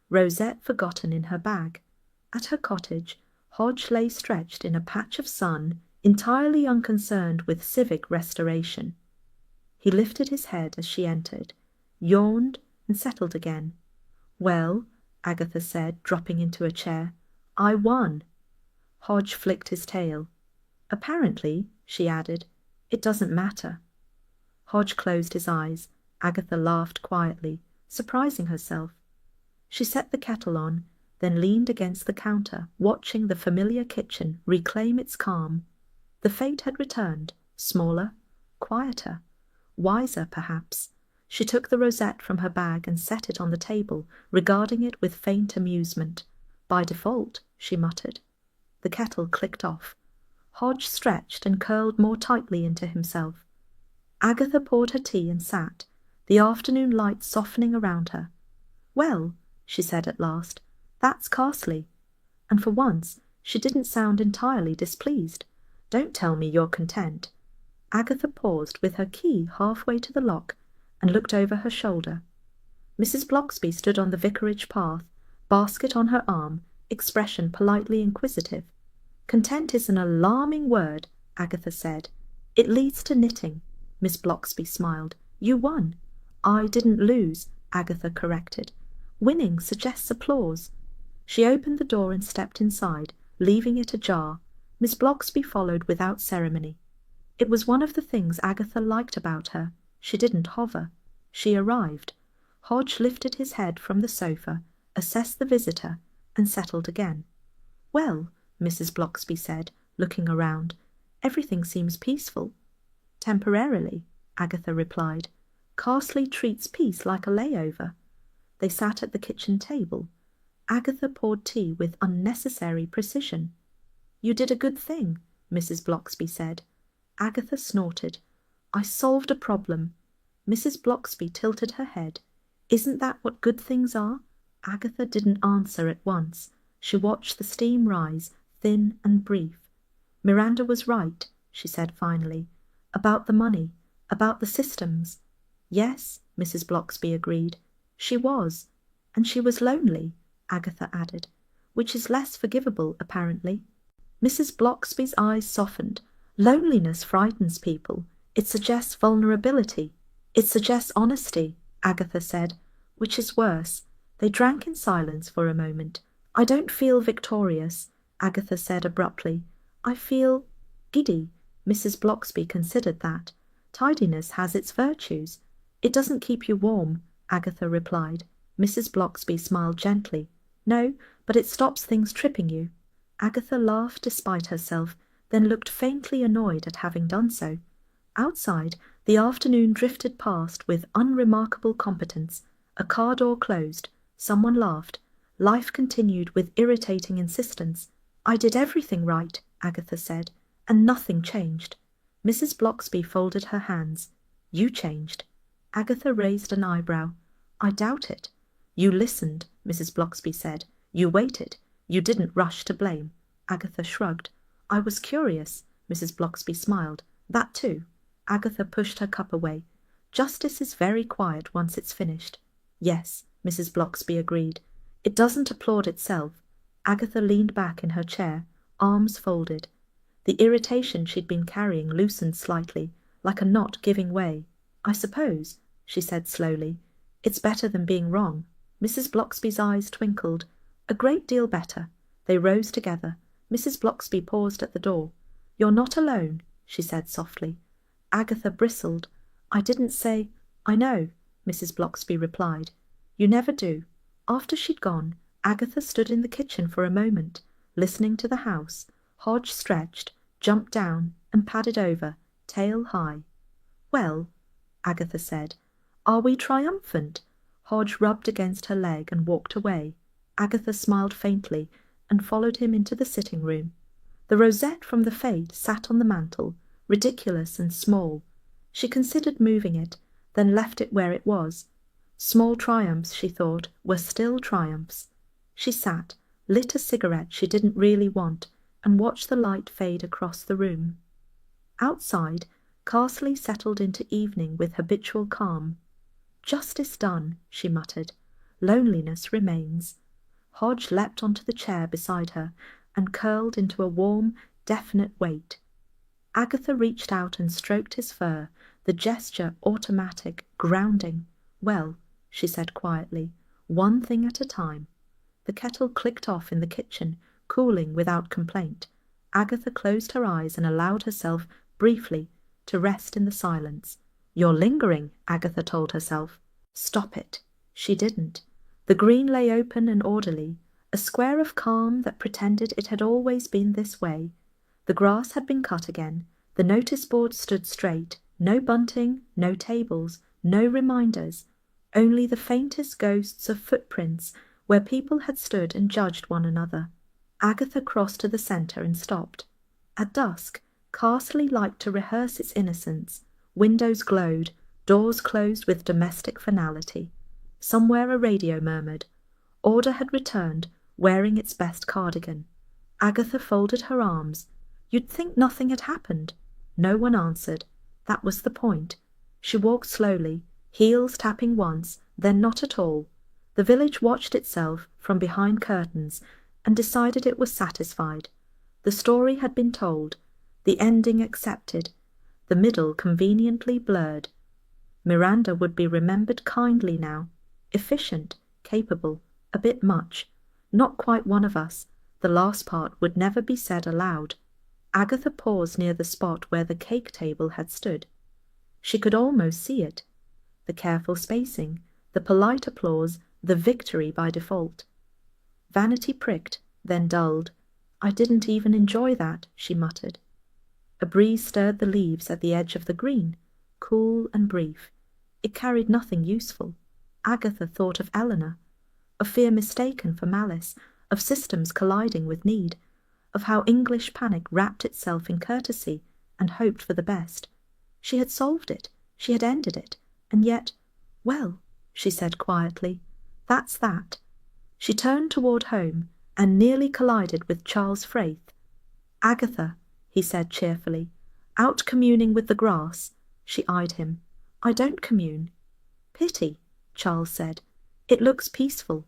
Rosette forgotten in her bag. At her cottage, Hodge lay stretched in a patch of sun, entirely unconcerned with civic restoration. He lifted his head as she entered, yawned, and settled again. "Well," Agatha said, dropping into a chair, "I won." Hodge flicked his tail. "Apparently," she added, "it doesn't matter." Hodge closed his eyes. Agatha laughed quietly, surprising herself. She set the kettle on, then leaned against the counter, watching the familiar kitchen reclaim its calm. The Fête had returned, smaller, quieter, wiser perhaps. She took the rosette from her bag and set it on the table, regarding it with faint amusement. "By default," she muttered. The kettle clicked off. Hodge stretched and curled more tightly into himself. Agatha poured her tea and sat, the afternoon light softening around her. "Well," she said at last, "that's Carsley." And for once she didn't sound entirely displeased. "Don't tell me you're content." Agatha paused with her key halfway to the lock and looked over her shoulder. Mrs. Blocksby stood on the vicarage path, basket on her arm, expression politely inquisitive. "Content is an alarming word," Agatha said. "It leads to knitting." Miss Blocksby smiled. "You won." "I didn't lose," Agatha corrected. "Winning suggests applause." She opened the door and stepped inside, leaving it ajar. Miss Blocksby followed without ceremony. It was one of the things Agatha liked about her. She didn't hover. She arrived. Hodge lifted his head from the sofa, assessed the visitor, and settled again. "Well," Mrs. Blocksby said, looking around, "everything seems peaceful." "Temporarily," Agatha replied. "Carsley treats peace like a layover." They sat at the kitchen table. Agatha poured tea with unnecessary precision. "You did a good thing," Mrs. Blocksby said. Agatha snorted. "I solved a problem." Mrs. Blocksby tilted her head. "Isn't that what good things are?" Agatha didn't answer at once. She watched the steam rise, thin and brief. "Miranda was right," she said finally, "about the money, about the systems." "Yes," Mrs. Blocksby agreed. "She was. And she was lonely," Agatha added, "which is less forgivable, apparently." Mrs. Blocksby's eyes softened. "Loneliness frightens people. It suggests vulnerability. It suggests honesty," Agatha said, "which is worse." They drank in silence for a moment. "I don't feel victorious," Agatha said abruptly. "I feel giddy." Mrs. Blocksby considered that. "Tidiness has its virtues." "It doesn't keep you warm," Agatha replied. Mrs. Blocksby smiled gently. "No, but it stops things tripping you." Agatha laughed despite herself, then looked faintly annoyed at having done so. Outside, the afternoon drifted past with unremarkable competence. A car door closed. Someone laughed. Life continued with irritating insistence. "I did everything right," Agatha said, "and nothing changed." Mrs. Blocksby folded her hands. "You changed." Agatha raised an eyebrow. "I doubt it." "You listened," Mrs. Blocksby said. You waited. You didn't rush to blame. Agatha shrugged. I was curious. Mrs. Blocksby smiled. That too. Agatha pushed her cup away. Justice is very quiet once it's finished. Yes, Mrs. Blocksby agreed. It doesn't applaud itself. Agatha leaned back in her chair, arms folded. The irritation she'd been carrying loosened slightly, like a knot giving way. I suppose, she said slowly, it's better than being wrong. Mrs. Blocksby's eyes twinkled. A great deal better. They rose together. Mrs. Blocksby paused at the door. You're not alone, she said softly. Agatha bristled. I didn't say. I know, Mrs. Blocksby replied. You never do. After she'd gone, Agatha stood in the kitchen for a moment, listening to the house. Hodge stretched, jumped down, and padded over, tail high. Well, Agatha said, are we triumphant? Hodge rubbed against her leg and walked away. Agatha smiled faintly and followed him into the sitting-room. The rosette from the Fête sat on the mantel, ridiculous and small. She considered moving it, then left it where it was. Small triumphs, she thought, were still triumphs. She sat, lit a cigarette she didn't really want, and watched the light fade across the room. Outside, Carsley settled into evening with habitual calm. Justice done, she muttered. Loneliness remains. Hodge leapt onto the chair beside her and curled into a warm, definite weight. Agatha reached out and stroked his fur, the gesture automatic, grounding. Well, she said quietly, one thing at a time. The kettle clicked off in the kitchen, cooling without complaint. Agatha closed her eyes and allowed herself, briefly, to rest in the silence. You're lingering, Agatha told herself. Stop it. She didn't. The green lay open and orderly, a square of calm that pretended it had always been this way. The grass had been cut again. The notice board stood straight. No bunting, no tables, no reminders, only the faintest ghosts of footprints where people had stood and judged one another. Agatha crossed to the centre and stopped. At dusk, Carsley liked to rehearse its innocence. Windows glowed, doors closed with domestic finality. Somewhere a radio murmured. Order had returned, wearing its best cardigan. Agatha folded her arms. You'd think nothing had happened. No one answered. That was the point. She walked slowly, heels tapping once, then not at all. The village watched itself from behind curtains and decided it was satisfied. The story had been told, the ending accepted, the middle conveniently blurred. Miranda would be remembered kindly now, efficient, capable, a bit much, not quite one of us. The last part would never be said aloud. Agatha paused near the spot where the cake table had stood. She could almost see it. The careful spacing, the polite applause, the victory by default. Vanity pricked, then dulled. I didn't even enjoy that, she muttered. A breeze stirred the leaves at the edge of the green, cool and brief. It carried nothing useful. Agatha thought of Eleanor, of fear mistaken for malice, of systems colliding with need, of how English panic wrapped itself in courtesy and hoped for the best. She had solved it, she had ended it, and yet, well, she said quietly, that's that. She turned toward home and nearly collided with Charles Fraith. Agatha, he said cheerfully, out communing with the grass. She eyed him. I don't commune. Pity, Charles said. It looks peaceful.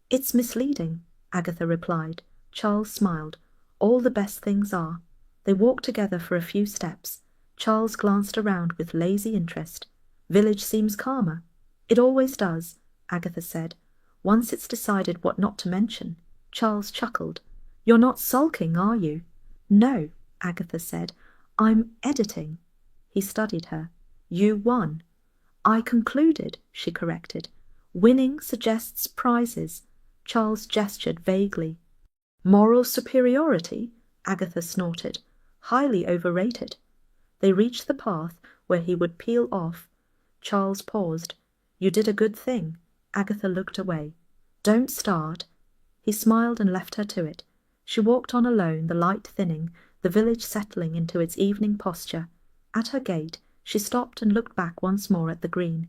It's misleading, Agatha replied. Charles smiled. All the best things are. They walked together for a few steps. Charles glanced around with lazy interest. Village seems calmer. It always does, Agatha said. Once it's decided what not to mention. Charles chuckled. You're not sulking, are you? No, Agatha said. I'm editing. He studied her. You won. I concluded, she corrected. Winning suggests prizes. Charles gestured vaguely. Moral superiority? Agatha snorted. Highly overrated. They reached the path where he would peel off. Charles paused. You did a good thing. Agatha looked away. Don't start. He smiled and left her to it. She walked on alone, the light thinning, the village settling into its evening posture. At her gate, she stopped and looked back once more at the green.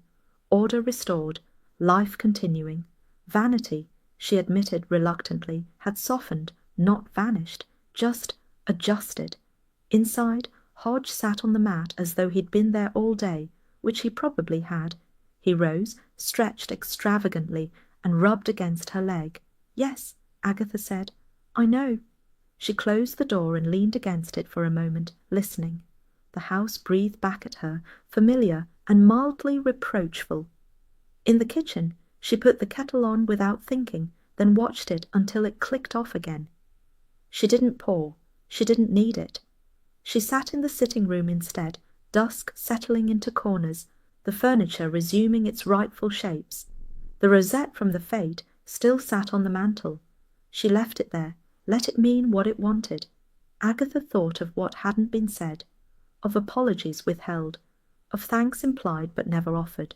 Order restored, life continuing. Vanity, she admitted reluctantly, had softened, not vanished, just adjusted. Inside, Hodge sat on the mat as though he'd been there all day, which he probably had. He rose, stretched extravagantly, and rubbed against her leg. "Yes," Agatha said. "I know." She closed the door and leaned against it for a moment, listening. The house breathed back at her, familiar and mildly reproachful. In the kitchen, she put the kettle on without thinking, then watched it until it clicked off again. She didn't pour. She didn't need it. She sat in the sitting room instead, dusk settling into corners, the furniture resuming its rightful shapes. The rosette from the Fête still sat on the mantel. She left it there, let it mean what it wanted. Agatha thought of what hadn't been said, of apologies withheld, of thanks implied but never offered,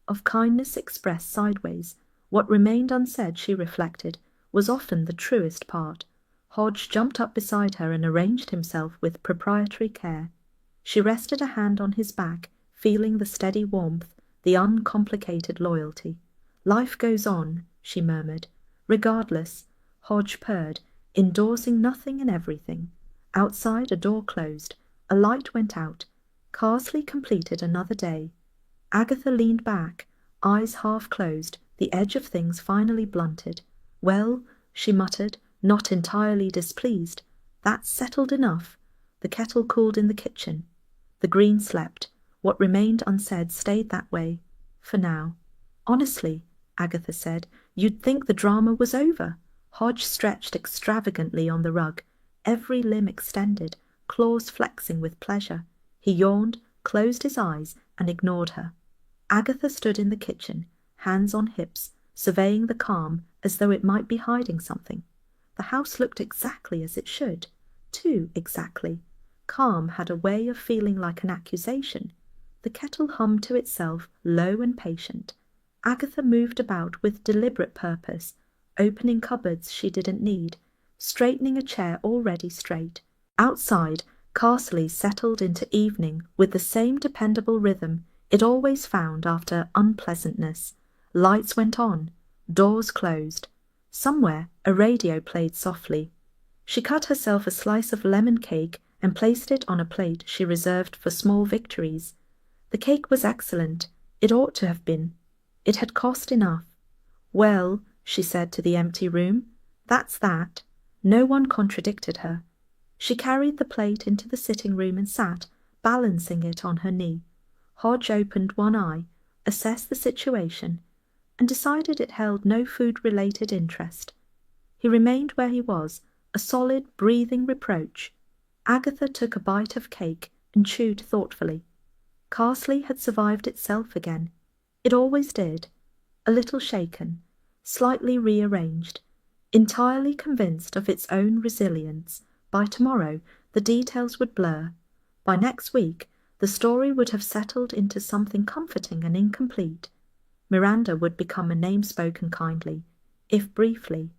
of kindness expressed sideways. What remained unsaid, she reflected, was often the truest part. Hodge jumped up beside her and arranged himself with proprietary care. She rested a hand on his back, feeling the steady warmth, the uncomplicated loyalty. "Life goes on," she murmured. "Regardless," Hodge purred, endorsing nothing and everything. Outside, a door closed. A light went out. Carsley completed another day. Agatha leaned back, eyes half closed, the edge of things finally blunted. "Well," she muttered, not entirely displeased, "that's settled enough." The kettle cooled in the kitchen. The green slept. What remained unsaid stayed that way, for now. "Honestly," Agatha said, "you'd think the drama was over." Hodge stretched extravagantly on the rug, every limb extended, claws flexing with pleasure. He yawned, closed his eyes, and ignored her. Agatha stood in the kitchen, hands on hips, surveying the calm as though it might be hiding something. The house looked exactly as it should, too exactly. Calm had a way of feeling like an accusation. The kettle hummed to itself, low and patient. Agatha moved about with deliberate purpose, opening cupboards she didn't need, straightening a chair already straight. Outside, Carsley settled into evening with the same dependable rhythm it always found after unpleasantness. Lights went on, doors closed. Somewhere a radio played softly. She cut herself a slice of lemon cake and placed it on a plate she reserved for small victories. The cake was excellent. It ought to have been. It had cost enough. "Well," she said to the empty room, "that's that." No one contradicted her. She carried the plate into the sitting room and sat, balancing it on her knee. Hodge opened one eye, assessed the situation, and decided it held no food-related interest. He remained where he was, a solid, breathing reproach. Agatha took a bite of cake and chewed thoughtfully. Carsley had survived itself again. It always did. A little shaken, slightly rearranged, entirely convinced of its own resilience. By tomorrow, the details would blur. By next week, the story would have settled into something comforting and incomplete. Miranda would become a name spoken kindly, if briefly.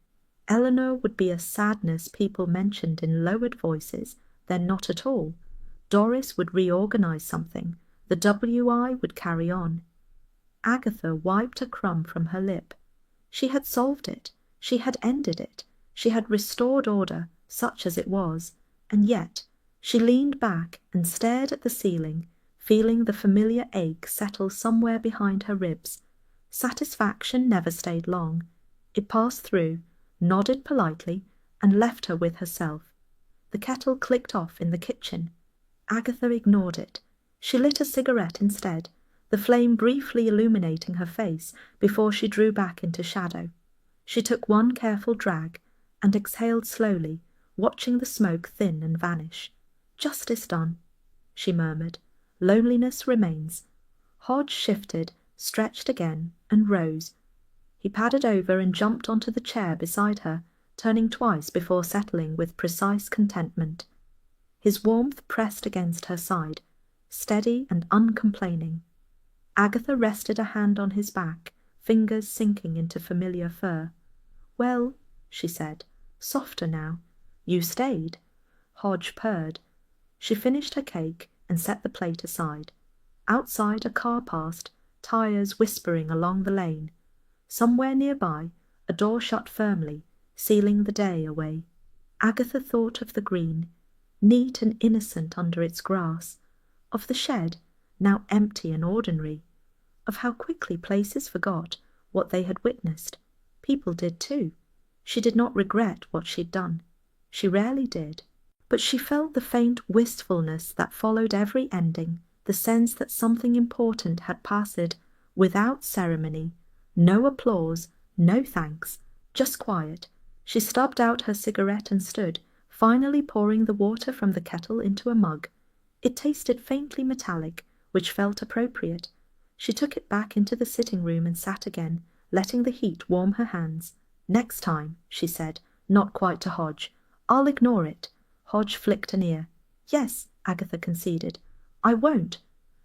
Eleanor would be a sadness people mentioned in lowered voices, then not at all. Doris would reorganize something. The WI would carry on. Agatha wiped a crumb from her lip. She had solved it. She had ended it. She had restored order, such as it was. And yet, she leaned back and stared at the ceiling, feeling the familiar ache settle somewhere behind her ribs. Satisfaction never stayed long. It passed through, nodded politely, and left her with herself. The kettle clicked off in the kitchen. Agatha ignored it. She lit a cigarette instead, the flame briefly illuminating her face before she drew back into shadow. She took one careful drag and exhaled slowly, watching the smoke thin and vanish. "Justice done," she murmured. "Loneliness remains." Hodge shifted, stretched again, and rose. He padded over and jumped onto the chair beside her, turning twice before settling with precise contentment. His warmth pressed against her side, steady and uncomplaining. Agatha rested a hand on his back, fingers sinking into familiar fur. "Well," she said, softer now, "you stayed." Hodge purred. She finished her cake and set the plate aside. Outside a car passed, tires whispering along the lane. Somewhere nearby, A door shut firmly, sealing the day away. Agatha thought of the green, neat and innocent under its grass, of the shed, now empty and ordinary, of how quickly places forgot what they had witnessed. People did too. She did not regret what she'd done. She rarely did. But she felt the faint wistfulness that followed every ending, the sense that something important had passed without ceremony, no applause, no thanks, just quiet. She stubbed out her cigarette and stood, finally pouring the water from the kettle into a mug. It tasted faintly metallic, which felt appropriate. She took it back into the sitting room and sat again, letting the heat warm her hands. "Next time," she said, not quite to Hodge. "I'll ignore it." Hodge flicked an ear. "Yes," Agatha conceded. "I won't."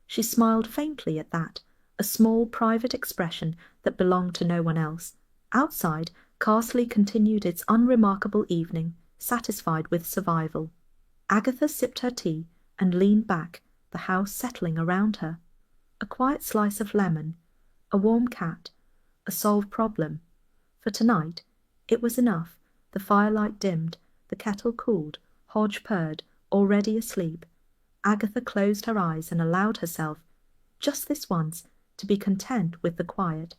She smiled faintly at that, a small private expression that belonged to no one else. Outside, Carsley continued its unremarkable evening, satisfied with survival. Agatha sipped her tea and leaned back, the house settling around her. A quiet slice of lemon, a warm cat, a solved problem. For tonight, it was enough. The firelight dimmed, the kettle cooled, Hodge purred, already asleep. Agatha closed her eyes and allowed herself, just this once, to be content with the quiet.